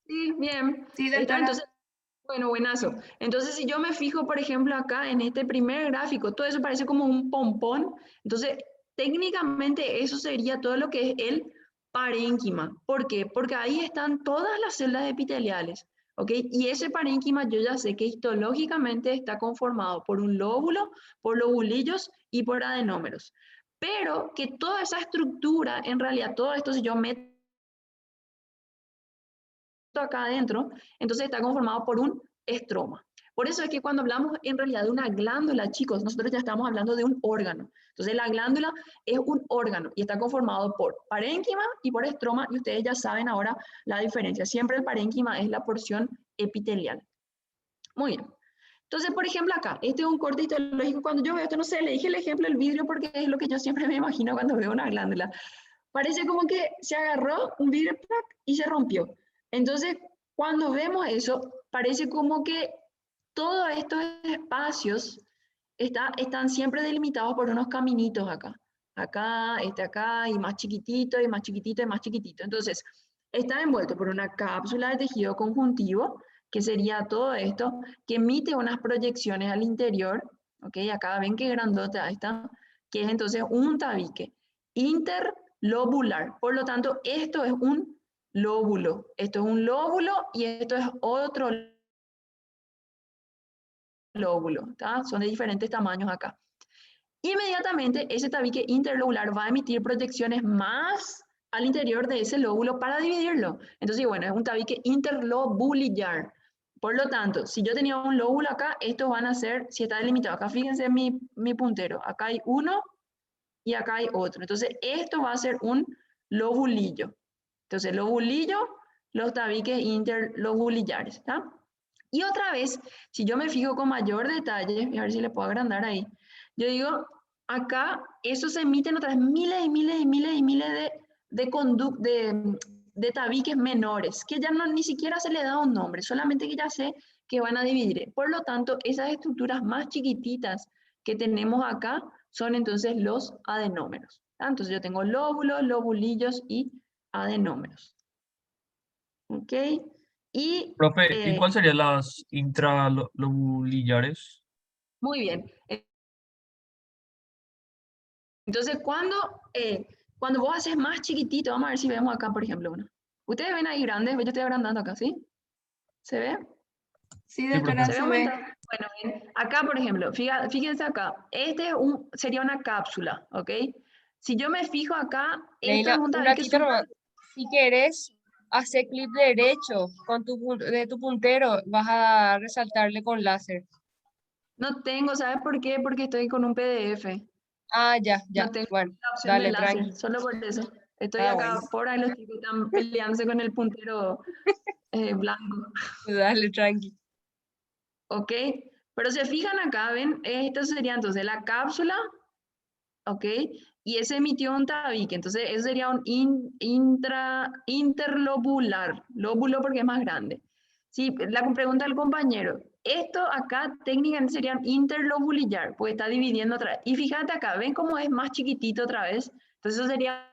Sí, bien. sí, Está, doctora. entonces, bueno, buenazo. Entonces, si yo me fijo, por ejemplo, acá en este primer gráfico, todo eso parece como un pompón. Entonces, técnicamente eso sería todo lo que es el parénquima. ¿Por qué? Porque ahí están todas las células epiteliales, ¿ok? Y ese parénquima yo ya sé que histológicamente está conformado por un lóbulo, por lobulillos y por adenómeros. Pero que toda esa estructura, en realidad, todo esto, si yo meto acá adentro, entonces está conformado por un estroma. Por eso es que cuando hablamos en realidad de una glándula, chicos, nosotros ya estamos hablando de un órgano. Entonces la glándula es un órgano y está conformado por parénquima y por estroma, y ustedes ya saben ahora la diferencia. Siempre el parénquima es la porción epitelial. Muy bien. Entonces, por ejemplo, acá, este es un corte histológico. Cuando yo veo esto, no sé, le dije el ejemplo del vidrio porque es lo que yo siempre me imagino cuando veo una glándula. Parece como que se agarró un vidrio y se rompió. Entonces, cuando vemos eso, parece como que todos estos espacios están siempre delimitados por unos caminitos acá. Acá, y más chiquitito, y más chiquitito, y más chiquitito. Entonces, está envuelto por una cápsula de tejido conjuntivo, que sería todo esto, que emite unas proyecciones al interior, ¿ok? Acá ven qué grandota está, que es entonces un tabique interlobular. Por lo tanto, esto es un lóbulo. Esto es un lóbulo y esto es otro lóbulo, ¿tá? Son de diferentes tamaños acá. Inmediatamente, ese tabique interlobular va a emitir proyecciones más al interior de ese lóbulo para dividirlo. Entonces, bueno, es un tabique interlobulillar. Por lo tanto, si yo tenía un lóbulo acá, estos van a ser, si está delimitado, acá fíjense mi puntero, acá hay uno y acá hay otro. Entonces, esto va a ser un lobulillo. Entonces, lobulillo, los tabiques interlobulillares, ¿está? Y otra vez, si yo me fijo con mayor detalle, a ver si le puedo agrandar ahí, yo digo, acá, eso se emiten otras miles y miles y miles y miles de tabiques menores, que ya no, ni siquiera se le da un nombre, solamente que ya sé que van a dividir. Por lo tanto, esas estructuras más chiquititas que tenemos acá son entonces los adenómeros. ¿Tá? Entonces yo tengo lóbulos, lobulillos y adenómeros. ¿Ok? Y Profe, ¿y cuál serían las intralobulillares? muy bien. Entonces, cuando vos haces más chiquitito, vamos a ver si vemos acá, por ejemplo, uno. Ustedes ven ahí grandes, yo estoy agrandando acá, ¿sí? ¿Se ve? Sí, Sí, doctora, profe. ¿Se ve se ve. aumentado? Bueno, bien. Acá, por ejemplo, fíjense acá. Este es sería una cápsula, ¿ok? Si yo me fijo acá, esto es Leila, un un tabique ratito súper. nomás. Si quieres, hacer clic derecho de tu puntero, vas a resaltarle con láser. No tengo, ¿sabes por qué? Porque estoy con un PDF. Ah, ya, No ya. tengo Bueno, la opción de dale, láser, tranqui. solo por eso. Estoy Ah, acá, bueno. por ahí los chicos están peleándose con el puntero blanco. Dale, tranqui. ¿Ok? Pero se fijan acá, ven, esto sería entonces la cápsula, ¿ok? Y ese emitió un tabique, entonces eso sería un interlobular, lóbulo porque es más grande. Sí, la pregunta del compañero, esto acá técnicamente sería un interlobulillar, pues está dividiendo otra vez. Y fíjate acá, ven cómo es más chiquitito otra vez, entonces eso sería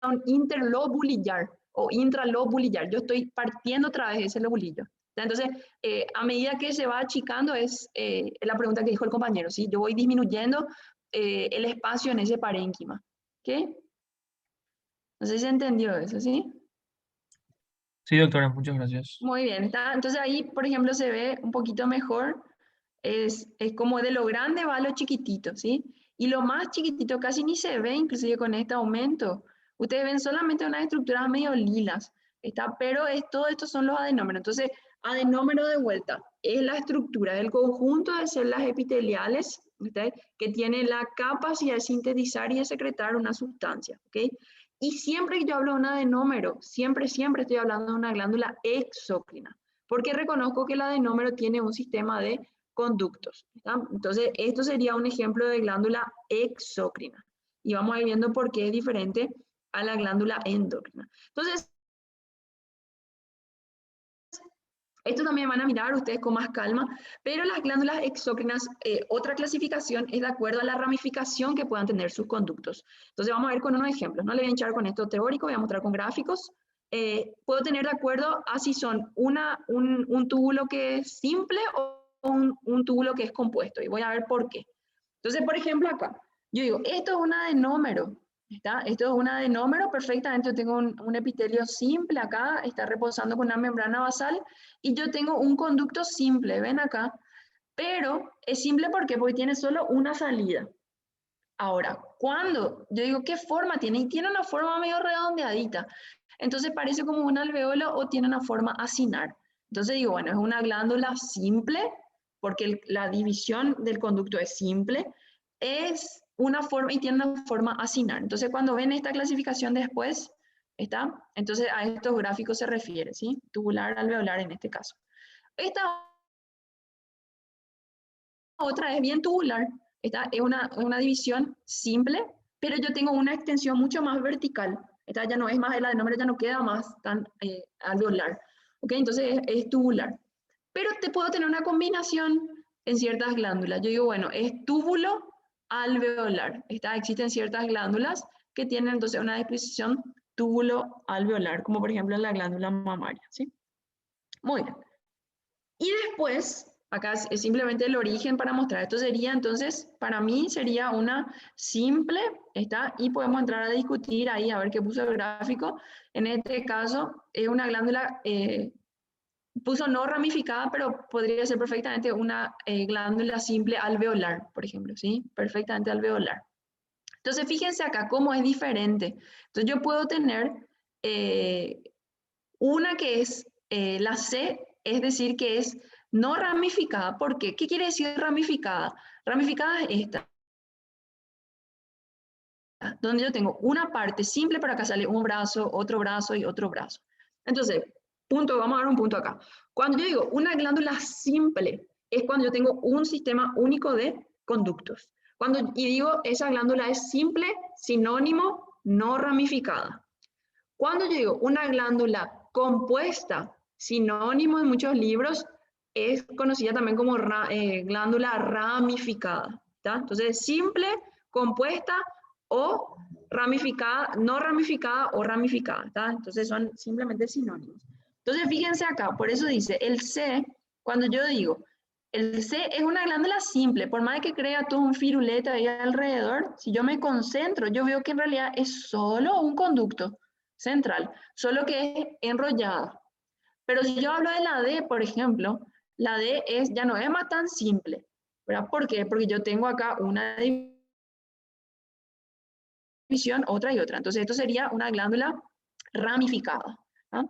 un interlobulillar o intralobulillar. Yo estoy partiendo otra vez ese lobulillo. Entonces, a medida que se va achicando, es la pregunta que dijo el compañero, ¿sí? Yo voy disminuyendo el espacio en ese parénquima. ¿Qué? No sé si se entendió eso, ¿sí? Sí, doctora, muchas gracias. Muy bien. Entonces ahí, por ejemplo, se ve un poquito mejor. Es como de lo grande va a lo chiquitito, ¿sí? Y lo más chiquitito casi ni se ve, inclusive con este aumento. Ustedes ven solamente unas estructuras medio lilas, ¿está? Pero todo esto son los adenómeros. Entonces, adenómero de vuelta es la estructura del conjunto de células epiteliales, ¿está? Que tiene la capacidad de sintetizar y de secretar una sustancia, ¿ok? Y siempre que yo hablo de un adenómero, siempre estoy hablando de una glándula exócrina, porque reconozco que el adenómero tiene un sistema de conductos. ¿Está? Entonces, esto sería un ejemplo de glándula exócrina. Y vamos a ir viendo por qué es diferente a la glándula endocrina. Entonces, esto también van a mirar ustedes con más calma, pero las glándulas exócrinas, otra clasificación es de acuerdo a la ramificación que puedan tener sus conductos. Entonces vamos a ver con unos ejemplos. No le voy a hinchar con esto teórico, voy a mostrar con gráficos. Puedo tener de acuerdo a si son un túbulo que es simple o un túbulo que es compuesto. Y voy a ver por qué. Entonces, por ejemplo, acá, yo digo, esto es un adenómero. ¿Está? Esto es un adenómero, perfectamente. Yo tengo un epitelio simple acá, está reposando con una membrana basal y yo tengo un conducto simple, ven acá, pero es simple ¿por qué? Porque tiene solo una salida. Ahora, cuando yo digo, ¿qué forma tiene? Y tiene una forma medio redondeadita. Entonces parece como un alveolo o tiene una forma acinar. Entonces digo, bueno, es una glándula simple, porque la división del conducto es simple, es una forma y tiene una forma acinar. Entonces cuando ven esta clasificación después, ¿está? Entonces a estos gráficos se refiere, ¿sí? Tubular, alveolar en este caso. Esta otra es bien tubular. Esta es una división simple, pero yo tengo una extensión mucho más vertical. Esta ya no es más el adenómero, ya no queda más tan alveolar. ¿Ok? Entonces es tubular. Pero te puedo tener una combinación en ciertas glándulas. Yo digo, bueno, es túbulo alveolar. Existen ciertas glándulas que tienen entonces una disposición túbulo alveolar, como por ejemplo en la glándula mamaria. ¿Sí? Muy bien. Y después, acá es simplemente el origen para mostrar. Esto sería entonces, para mí sería una simple, ¿está? Y podemos entrar a discutir ahí, a ver qué puso el gráfico. En este caso, es una glándula, puso no ramificada, pero podría ser perfectamente una glándula simple alveolar, por ejemplo, ¿sí? Perfectamente alveolar. Entonces, fíjense acá cómo es diferente. Entonces, yo puedo tener una que es La C es decir que es no ramificada. ¿Por qué? ¿Qué quiere decir ramificada? Ramificada es esta, donde yo tengo una parte simple, pero acá sale un brazo, otro brazo y otro brazo. Entonces, vamos a dar un punto acá. Cuando yo digo una glándula simple, es cuando yo tengo un sistema único de conductos. Y digo esa glándula es simple, sinónimo, no ramificada. Cuando yo digo una glándula compuesta, sinónimo en muchos libros, es conocida también como glándula ramificada. ¿tá? Entonces, simple, compuesta o ramificada, no ramificada o ramificada. ¿tá? Entonces, son simplemente sinónimos. Entonces, fíjense acá, por eso dice el C, cuando yo digo, el C es una glándula simple, por más que crea todo un firulete ahí alrededor, si yo me concentro, yo veo que en realidad es solo un conducto central, solo que es enrollada. Pero si yo hablo de la D, por ejemplo, la D ya no es más tan simple. ¿Verdad? ¿Por qué? Porque yo tengo acá una división, otra y otra. Entonces, esto sería una glándula ramificada. ¿ah?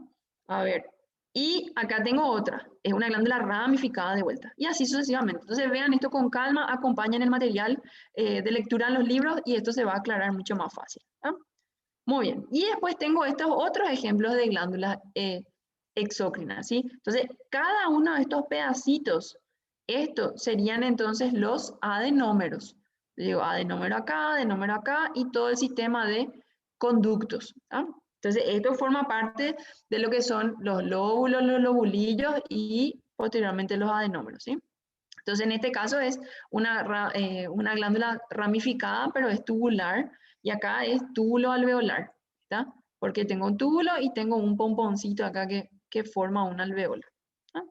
A ver, y acá tengo otra, es una glándula ramificada de vuelta. Y así sucesivamente. Entonces, vean esto con calma, acompañen el material de lectura en los libros y esto se va a aclarar mucho más fácil. ¿ah? Muy bien. Y después tengo estos otros ejemplos de glándulas exócrinas, ¿sí? Entonces, cada uno de estos pedacitos, estos serían entonces los adenómeros. Digo, adenómero acá y todo el sistema de conductos. ¿ah? Entonces, esto forma parte de lo que son los lóbulos, los lobulillos y posteriormente los adenómeros, ¿sí? Entonces, en este caso es una glándula ramificada, pero es tubular, y acá es túbulo alveolar, ¿está? Porque tengo un túbulo y tengo un pomponcito acá que forma un alveolo. ¿tá?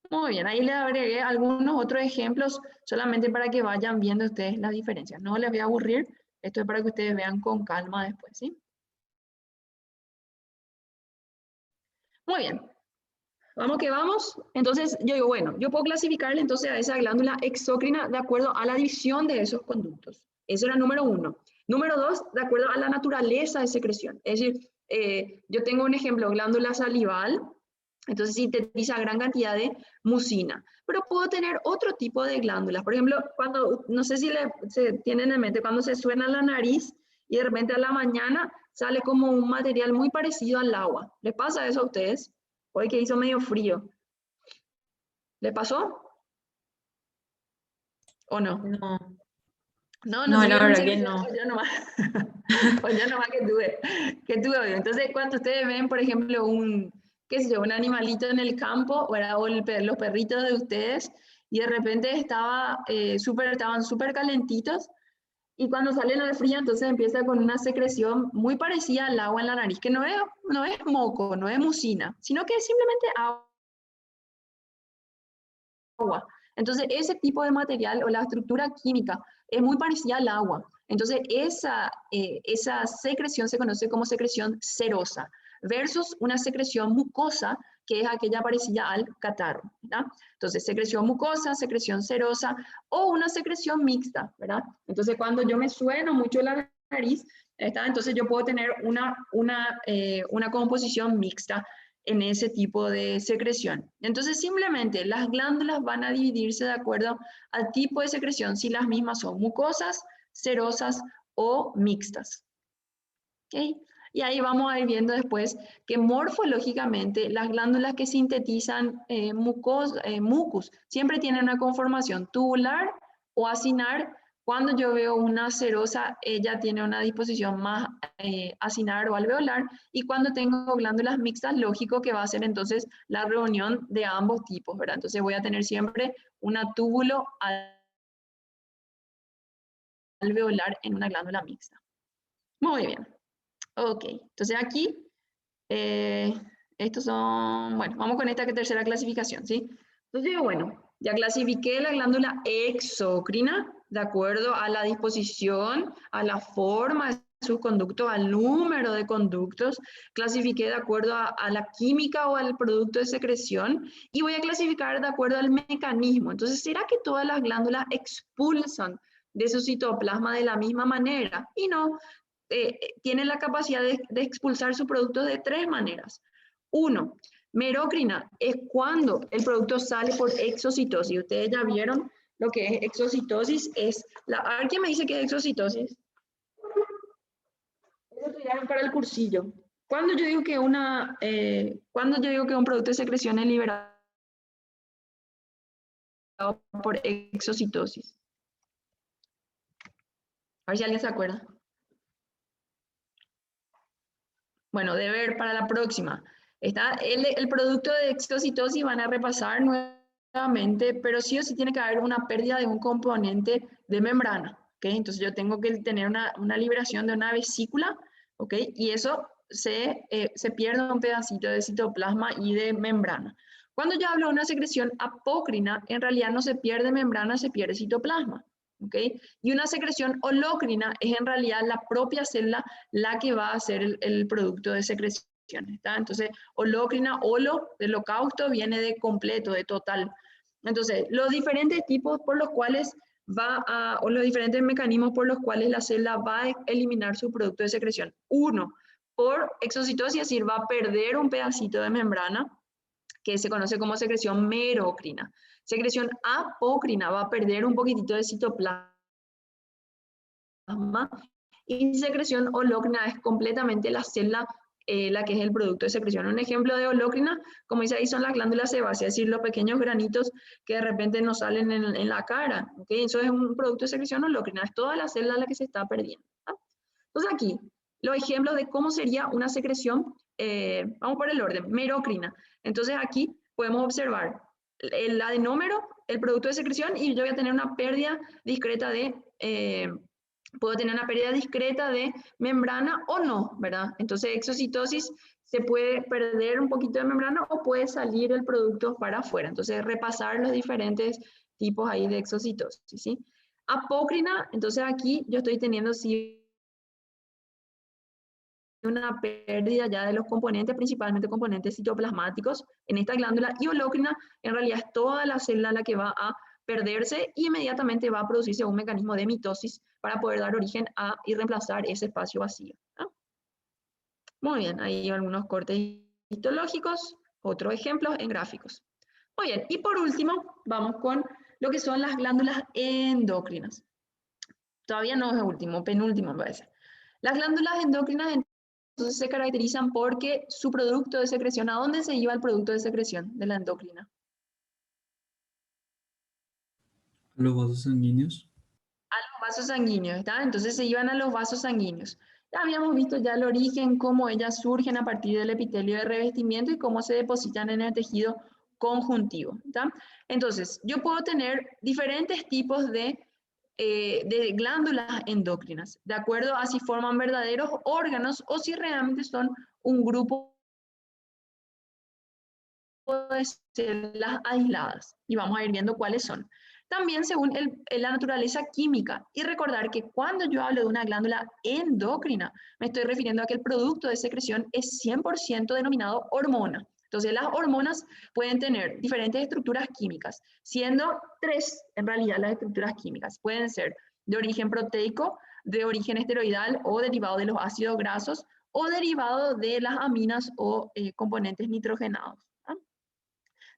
Muy bien, ahí les agregué algunos otros ejemplos, solamente para que vayan viendo ustedes las diferencias. No les voy a aburrir, esto es para que ustedes vean con calma después, ¿sí? Muy bien. Vamos que vamos. Entonces, yo digo, bueno, yo puedo clasificarle entonces a esa glándula exócrina de acuerdo a la división de esos conductos. Eso era número 1. Número 2, de acuerdo a la naturaleza de secreción. Es decir, yo tengo un ejemplo, glándula salival, entonces sintetiza gran cantidad de mucina. Pero puedo tener otro tipo de glándulas. Por ejemplo, cuando, no sé si se tienen en mente, cuando se suena la nariz y de repente a la mañana sale como un material muy parecido al agua. ¿Les pasa eso a ustedes? Hoy que hizo medio frío. ¿Le pasó? ¿O no? No, No, no, la tuvieron verdad que secreción, no. o yo nomás, o yo nomás que tuve hoy. Entonces, cuando ustedes ven, por ejemplo, qué sé yo, un animalito en el campo, ¿verdad? O los perritos de ustedes, y de repente estaban súper calentitos, y cuando salen al frío, entonces empieza con una secreción muy parecida al agua en la nariz, que no es moco, no es mucina, sino que es simplemente agua. Entonces, ese tipo de material o la estructura química es muy parecida al agua. Entonces, esa secreción se conoce como secreción serosa versus una secreción mucosa, que es aquella parecida al catarro. ¿verdad? Entonces, secreción mucosa, secreción serosa o una secreción mixta. ¿verdad? Entonces, cuando yo me sueno mucho la nariz, entonces yo puedo tener una composición mixta en ese tipo de secreción. Entonces, simplemente las glándulas van a dividirse de acuerdo al tipo de secreción, si las mismas son mucosas, serosas o mixtas. ¿Okay? Y ahí vamos a ir viendo después que morfológicamente las glándulas que sintetizan mucus siempre tienen una conformación tubular o acinar. Cuando yo veo una serosa, ella tiene una disposición más acinar o alveolar, y cuando tengo glándulas mixtas, lógico que va a ser entonces la reunión de ambos tipos, ¿verdad? Entonces voy a tener siempre una túbulo alveolar en una glándula mixta. Muy bien. Ok, entonces aquí, estos son, bueno, vamos con esta tercera clasificación, ¿sí? Entonces, bueno, ya clasifiqué la glándula exócrina de acuerdo a la disposición, a la forma de sus conductos, al número de conductos, clasifiqué de acuerdo a la química o al producto de secreción, y voy a clasificar de acuerdo al mecanismo. Entonces, ¿será que todas las glándulas expulsan de su citoplasma de la misma manera? Y no, tiene la capacidad de expulsar su producto de tres maneras. Uno, Merocrina es cuando el producto sale por exocitosis. Ustedes ya vieron lo que es exocitosis. A ver, ¿quién me dice que es exocitosis? Eso estudiaron para el cursillo. Cuando yo digo que cuando yo digo que un producto de secreción es liberado por exocitosis. A ver si alguien se acuerda. Bueno, de ver para la próxima. Está el producto de exocitosis, van a repasar nuevamente, pero sí o sí tiene que haber una pérdida de un componente de membrana. ¿Okay? Entonces yo tengo que tener una liberación de una vesícula, ¿okay? Y eso se pierde un pedacito de citoplasma y de membrana. Cuando yo hablo de una secreción apócrina, en realidad no se pierde membrana, se pierde citoplasma. ¿Okay? Y una secreción holócrina es en realidad la propia célula la que va a hacer el producto de secreción. ¿Está? Entonces, holócrina, holo, del holocausto, viene de completo, de total. Entonces, los diferentes tipos por los cuales o los diferentes mecanismos por los cuales la célula va a eliminar su producto de secreción. Uno, por exocitosis, es decir, va a perder un pedacito de membrana, que se conoce como secreción merocrina. Secreción apócrina va a perder un poquitito de citoplasma. Y secreción holócrina es completamente la célula la que es el producto de secreción. Un ejemplo de holócrina, como dice ahí, son las glándulas sebáceas, es decir, los pequeños granitos que de repente nos salen en la cara. ¿Okay? Eso es un producto de secreción holócrina, es toda la célula la que se está perdiendo. ¿Ah? Entonces aquí, los ejemplos de cómo sería una secreción, vamos por el orden, merocrina. Entonces aquí podemos observar el adenómero, el producto de secreción, y yo voy a tener una pérdida discreta puedo tener una pérdida discreta de membrana o no, ¿verdad? Entonces, exocitosis se puede perder un poquito de membrana o puede salir el producto para afuera. Entonces, repasar los diferentes tipos ahí de exocitosis, ¿sí? Apócrina, entonces aquí yo estoy teniendo sí una pérdida ya de los componentes, principalmente componentes citoplasmáticos en esta glándula, y holócrina en realidad es toda la célula la que va a perderse y inmediatamente va a producirse un mecanismo de mitosis para poder dar origen a y reemplazar ese espacio vacío. ¿No? Muy bien, ahí algunos cortes histológicos, otros ejemplos en gráficos. Muy bien, y por último, vamos con lo que son las glándulas endocrinas. Todavía no es el último, penúltimo me parece. Las glándulas endocrinas entonces se caracterizan porque su producto de secreción, ¿a dónde se iba el producto de secreción de la endocrina? Los vasos sanguíneos. A los vasos sanguíneos, ¿está? Entonces se iban a los vasos sanguíneos. Ya habíamos visto ya el origen, cómo ellas surgen a partir del epitelio de revestimiento y cómo se depositan en el tejido conjuntivo, ¿está? Entonces, yo puedo tener diferentes tipos de glándulas endocrinas, de acuerdo a si forman verdaderos órganos o si realmente son un grupo de células aisladas. Y vamos a ir viendo cuáles son. También según la naturaleza química. Y recordar que cuando yo hablo de una glándula endocrina, me estoy refiriendo a que el producto de secreción es 100% denominado hormona. Entonces las hormonas pueden tener diferentes estructuras químicas, siendo 3 en realidad las estructuras químicas. Pueden ser de origen proteico, de origen esteroidal o derivado de los ácidos grasos o derivado de las aminas o componentes nitrogenados. ¿Ah?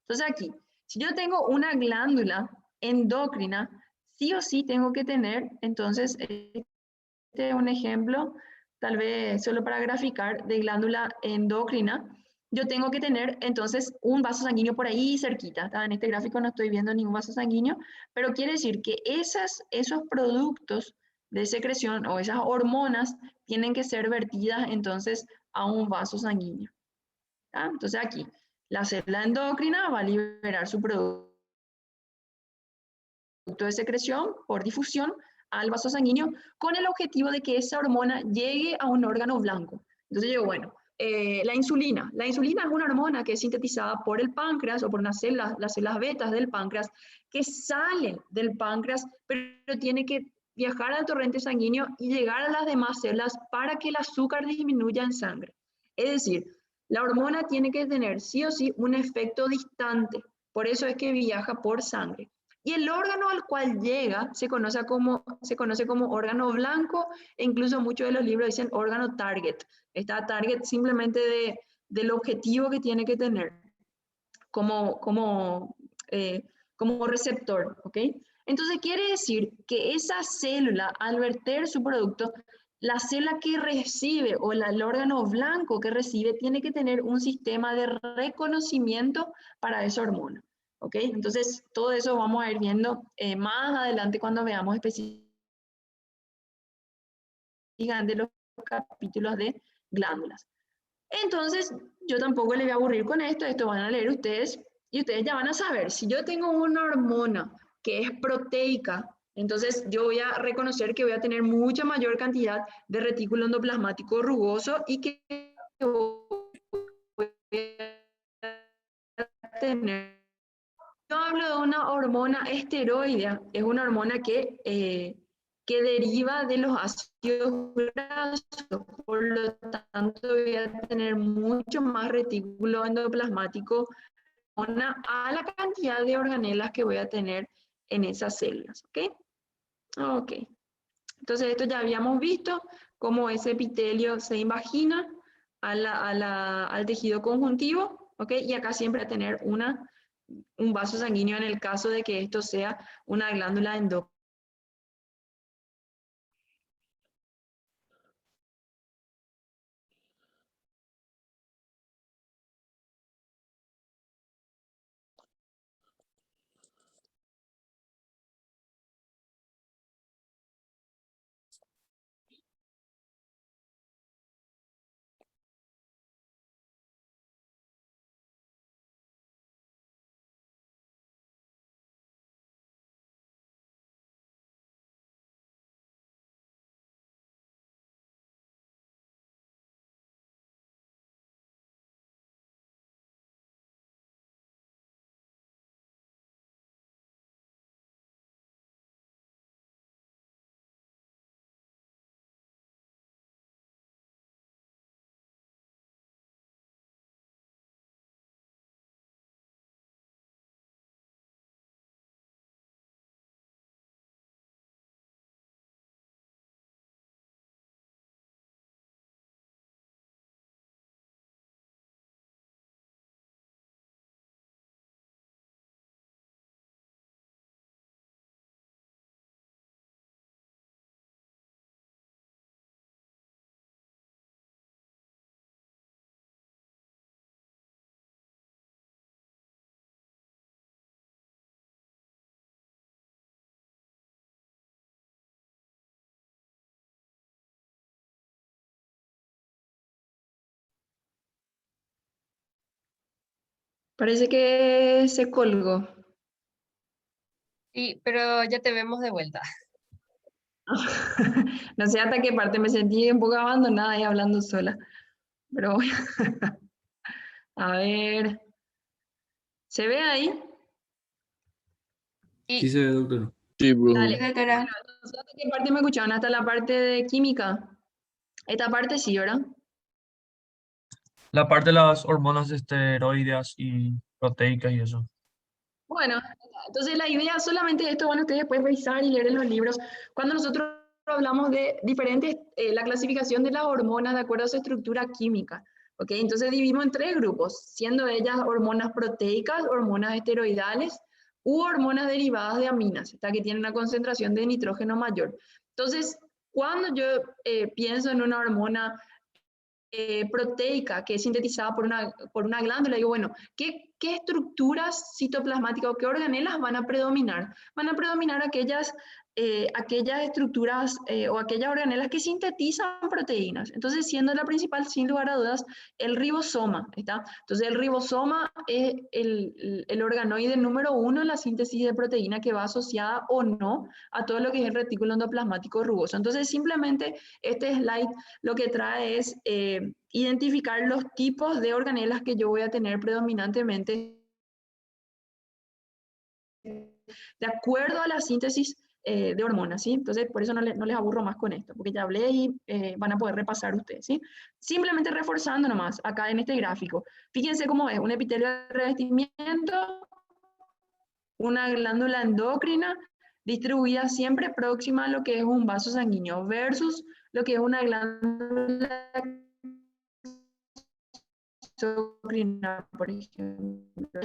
Entonces aquí, si yo tengo una glándula endocrina, sí o sí tengo que tener, entonces, este es un ejemplo, tal vez solo para graficar, de glándula endocrina. Yo tengo que tener, entonces, un vaso sanguíneo por ahí cerquita. En este gráfico no estoy viendo ningún vaso sanguíneo, pero quiere decir que esos productos de secreción o esas hormonas tienen que ser vertidas, entonces, a un vaso sanguíneo. ¿Tá? Entonces, aquí, la célula endocrina va a liberar su producto de secreción por difusión al vaso sanguíneo con el objetivo de que esa hormona llegue a un órgano blanco. Entonces digo, bueno, la insulina. La insulina es una hormona que es sintetizada por el páncreas o por las células betas del páncreas que salen del páncreas, pero tiene que viajar al torrente sanguíneo y llegar a las demás células para que el azúcar disminuya en sangre. Es decir, la hormona tiene que tener sí o sí un efecto distante, por eso es que viaja por sangre. Y el órgano al cual llega se conoce como órgano blanco, e incluso muchos de los libros dicen órgano target. Está target simplemente del objetivo que tiene que tener. como receptor, ¿ok? Entonces quiere decir que esa célula, al verter su producto, la célula que recibe o el órgano blanco que recibe tiene que tener un sistema de reconocimiento para esa hormona, ¿ok? Entonces todo eso vamos a ir viendo más adelante cuando veamos específicamente los capítulos de glándulas. Entonces, yo tampoco les voy a aburrir con esto van a leer ustedes y ustedes ya van a saber, si yo tengo una hormona que es proteica, entonces yo voy a reconocer que voy a tener mucha mayor cantidad de retículo endoplasmático rugoso y que voy a tener. Yo hablo de una hormona esteroidea, es una hormona que deriva de los ácidos grasos, por lo tanto voy a tener mucho más retículo endoplasmático a la cantidad de organelas que voy a tener en esas células, ¿ok? Ok, entonces esto ya habíamos visto cómo ese epitelio se invagina al tejido conjuntivo, ¿ok? Y acá siempre va a tener un vaso sanguíneo en el caso de que esto sea una glándula endocrina. Parece que se colgó. Sí, pero ya te vemos de vuelta. No sé hasta qué parte me sentí un poco abandonada y hablando sola. Pero bueno, a ver. ¿Se ve ahí? Sí Y se ve, doctor. Sí, bro. Dale. Doctora. Bueno, entonces, ¿hasta qué parte me escucharon? Hasta la parte de química. Esta parte sí, ¿verdad? La parte de las hormonas esteroideas y proteicas y eso. Bueno, entonces la idea solamente de esto van ustedes después revisar y leer en los libros. Cuando nosotros hablamos de diferentes, la clasificación de las hormonas de acuerdo a su estructura química, ¿ok? Entonces dividimos en tres grupos, siendo ellas hormonas proteicas, hormonas esteroidales u hormonas derivadas de aminas, esta que tienen una concentración de nitrógeno mayor. Entonces, cuando yo pienso en una hormona proteica que es sintetizada por una glándula, digo, bueno, ¿qué estructuras citoplasmáticas o qué organelas van a predominar? Van a predominar aquellas estructuras o aquellas organelas que sintetizan proteínas. Entonces, siendo la principal, sin lugar a dudas, el ribosoma, ¿está? Entonces, el ribosoma es el organoide número 1 en la síntesis de proteína que va asociada o no a todo lo que es el retículo endoplasmático rugoso. Entonces, simplemente este slide lo que trae es identificar los tipos de organelas que yo voy a tener predominantemente de acuerdo a la síntesis de hormonas, ¿sí? Entonces, por eso no les aburro más con esto, porque ya hablé y van a poder repasar ustedes, ¿sí? Simplemente reforzando nomás, acá en este gráfico. Fíjense cómo es un epitelio de revestimiento, una glándula endocrina distribuida siempre próxima a lo que es un vaso sanguíneo versus lo que es una glándula exocrina, por ejemplo,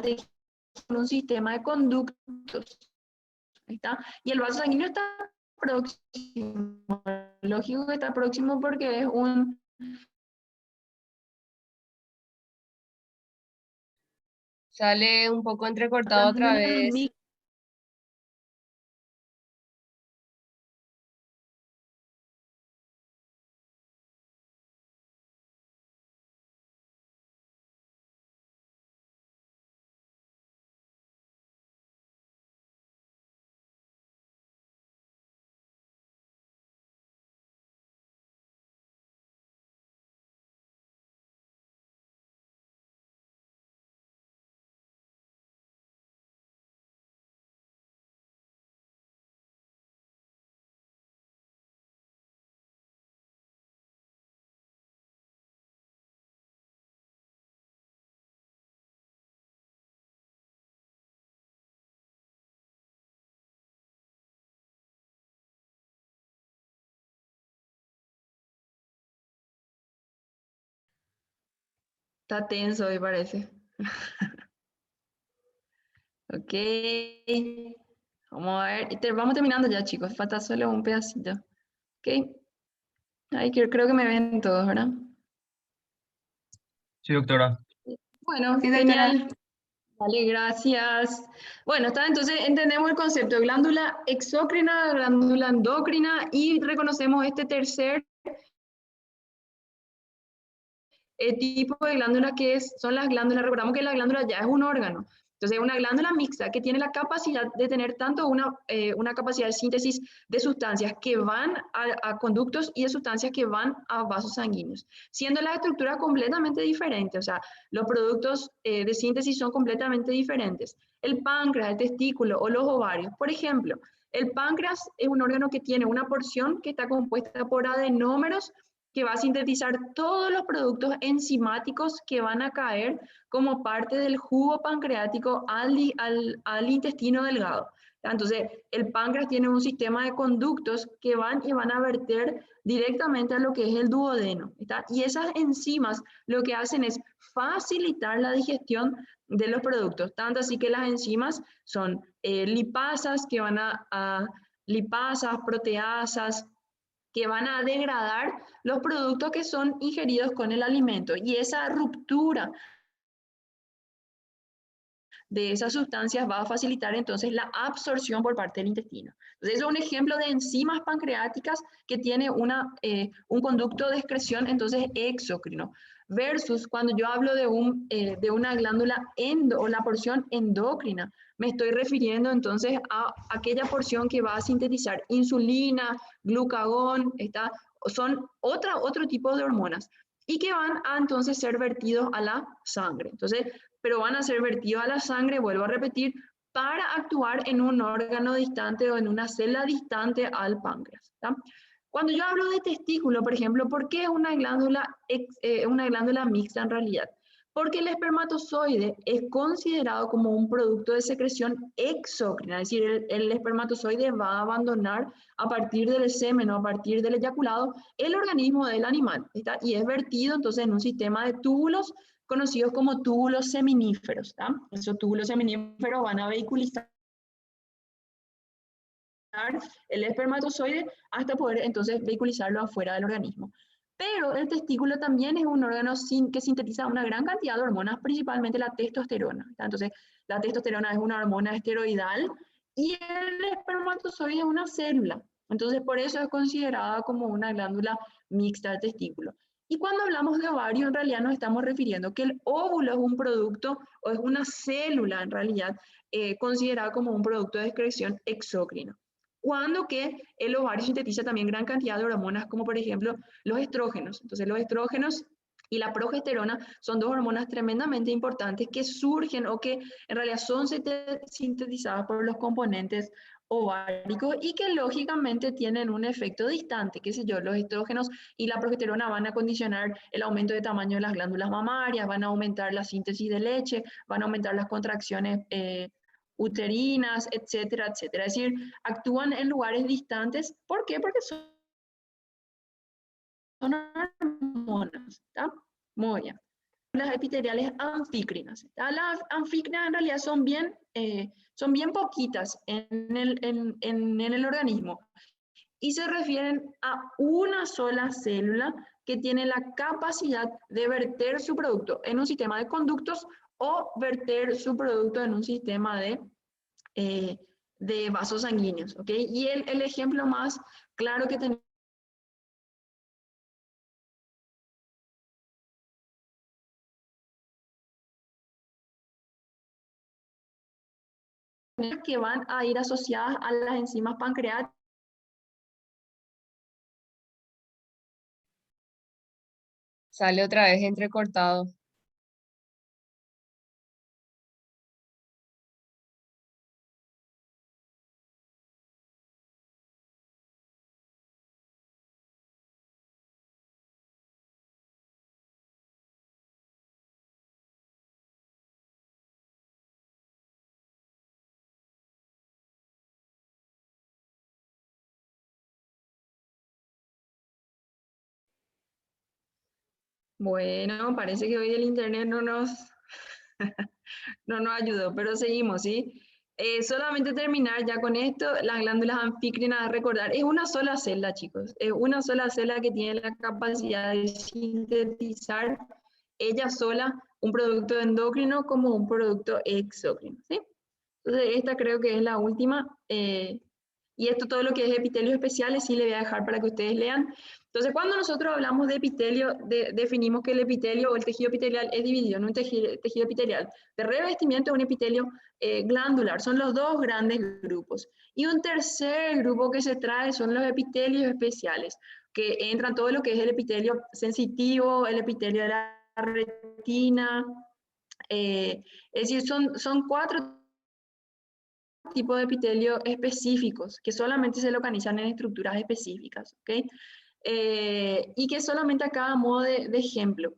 un sistema de conductos. Ahí está. Y el vaso sanguíneo está próximo. Lógico que está próximo porque es un... Sale un poco entrecortado otra vez. Está tenso, me parece. Ok. Vamos a ver. Vamos terminando ya, chicos. Falta solo un pedacito. Ok. Ahí creo que me ven todos, ¿verdad? Sí, doctora. Bueno, Sí, doctora. genial. Vale, gracias. Bueno, está, entonces entendemos el concepto de glándula exócrina, glándula endocrina y reconocemos este tercer tipo de glándulas son las glándulas. Recordamos que la glándula ya es un órgano. Entonces, es una glándula mixta que tiene la capacidad de tener tanto una capacidad de síntesis de sustancias que van a conductos y de sustancias que van a vasos sanguíneos, siendo las estructuras completamente diferentes. O sea, los productos de síntesis son completamente diferentes. El páncreas, el testículo o los ovarios. Por ejemplo, el páncreas es un órgano que tiene una porción que está compuesta por adenómeros que va a sintetizar todos los productos enzimáticos que van a caer como parte del jugo pancreático al intestino delgado. Entonces, el páncreas tiene un sistema de conductos que van y van a verter directamente a lo que es el duodeno. ¿Está? Y esas enzimas lo que hacen es facilitar la digestión de los productos. Tanto así que las enzimas son lipasas, que van a lipasas, proteasas, que van a degradar los productos que son ingeridos con el alimento. Y esa ruptura de esas sustancias va a facilitar entonces la absorción por parte del intestino. Entonces, es un ejemplo de enzimas pancreáticas que tiene un conducto de excreción entonces exócrino. Versus cuando yo hablo de una glándula o la porción endocrina, me estoy refiriendo entonces a aquella porción que va a sintetizar insulina, glucagón, son otro tipo de hormonas y que van a entonces ser vertidos a la sangre. Entonces, pero van a ser vertidos a la sangre, vuelvo a repetir, para actuar en un órgano distante o en una célula distante al páncreas. ¿Tá? Cuando yo hablo de testículo, por ejemplo, ¿por qué es una glándula mixta en realidad? Porque el espermatozoide es considerado como un producto de secreción exócrina, es decir, el espermatozoide va a abandonar a partir del semen o a partir del eyaculado el organismo del animal, ¿está? Y es vertido entonces en un sistema de túbulos conocidos como túbulos seminíferos. ¿Está? Esos túbulos seminíferos van a vehiculizar el espermatozoide hasta poder entonces vehiculizarlo afuera del organismo. Pero el testículo también es un órgano que sintetiza una gran cantidad de hormonas, principalmente la testosterona. ¿Está? Entonces, la testosterona es una hormona esteroidal y el espermatozoide es una célula. Entonces, por eso es considerada como una glándula mixta del testículo. Y cuando hablamos de ovario, en realidad nos estamos refiriendo que el óvulo es un producto o es una célula, en realidad, considerada como un producto de excreción exócrino. Cuando que el ovario sintetiza también gran cantidad de hormonas, como por ejemplo los estrógenos. Entonces, los estrógenos y la progesterona son dos hormonas tremendamente importantes que surgen o que en realidad son sintetizadas por los componentes ováricos y que lógicamente tienen un efecto distante, qué sé yo, los estrógenos y la progesterona van a condicionar el aumento de tamaño de las glándulas mamarias, van a aumentar la síntesis de leche, van a aumentar las contracciones uterinas, etcétera, etcétera. Es decir, actúan en lugares distantes. ¿Por qué? Porque son hormonas, ¿está? Muy bien. glándulas epiteliales anfícrinas. Las anfícrinas en realidad son bien poquitas en el organismo y se refieren a una sola célula que tiene la capacidad de verter su producto en un sistema de conductos o verter su producto en un sistema de vasos sanguíneos, ¿ok? Y el ejemplo más claro que tenemos que van a ir asociadas a las enzimas pancreáticas. Sale otra vez entrecortado. Bueno, parece que hoy el internet no nos ayudó, pero seguimos, ¿sí? Solamente terminar ya con esto, las glándulas anfícrinas, recordar, es una sola celda, chicos, es una sola celda que tiene la capacidad de sintetizar ella sola un producto endocrino como un producto exócrino, ¿sí? Entonces, esta creo que es la última. Y esto todo lo que es epitelios especiales sí le voy a dejar para que ustedes lean. Entonces, cuando nosotros hablamos de epitelio, definimos que el epitelio o el tejido epitelial es dividido en un tejido epitelial de revestimiento y un epitelio glandular. Son los dos grandes grupos. Y un tercer grupo que se trae son los epitelios especiales, que entran todo lo que es el epitelio sensitivo, el epitelio de la retina. Es decir, son 4 tipos de epitelio específicos que solamente se localizan en estructuras específicas, ¿ok? Y que solamente acá a modo de ejemplo.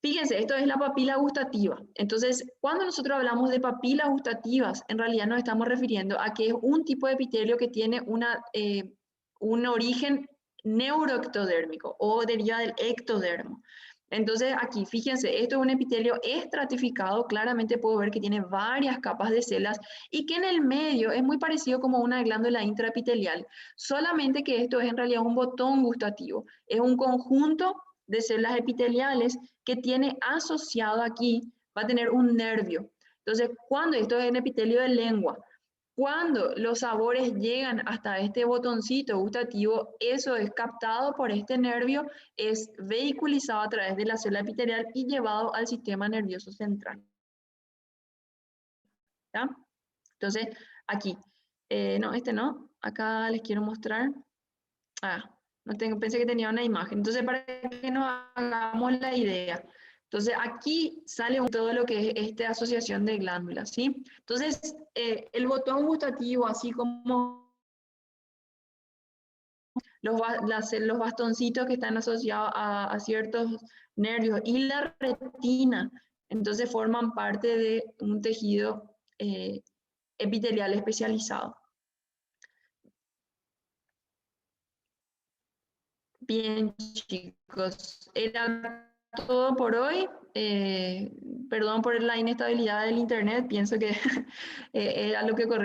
Fíjense, esto es la papila gustativa. Entonces, cuando nosotros hablamos de papilas gustativas, en realidad nos estamos refiriendo a que es un tipo de epitelio que tiene un origen neuroectodérmico o deriva del ectodermo. Entonces, aquí, fíjense, esto es un epitelio estratificado, claramente puedo ver que tiene varias capas de células y que en el medio es muy parecido como una glándula intraepitelial, solamente que esto es en realidad un botón gustativo, es un conjunto de células epiteliales que tiene asociado aquí, va a tener un nervio. Entonces, cuando esto es en epitelio de lengua, cuando los sabores llegan hasta este botoncito gustativo, eso es captado por este nervio, es vehiculizado a través de la célula epitelial y llevado al sistema nervioso central. ¿Ya? Entonces, aquí, no, este no, acá les quiero mostrar. No tengo, pensé que tenía una imagen. Entonces, para que nos hagamos la idea. Entonces, aquí sale todo lo que es esta asociación de glándulas, ¿sí? Entonces, el botón gustativo, así como los bastoncitos que están asociados a ciertos nervios y la retina, entonces forman parte de un tejido epitelial especializado. Bien, chicos, era todo por hoy. Perdón por la inestabilidad del internet, pienso que era lo que corresponde.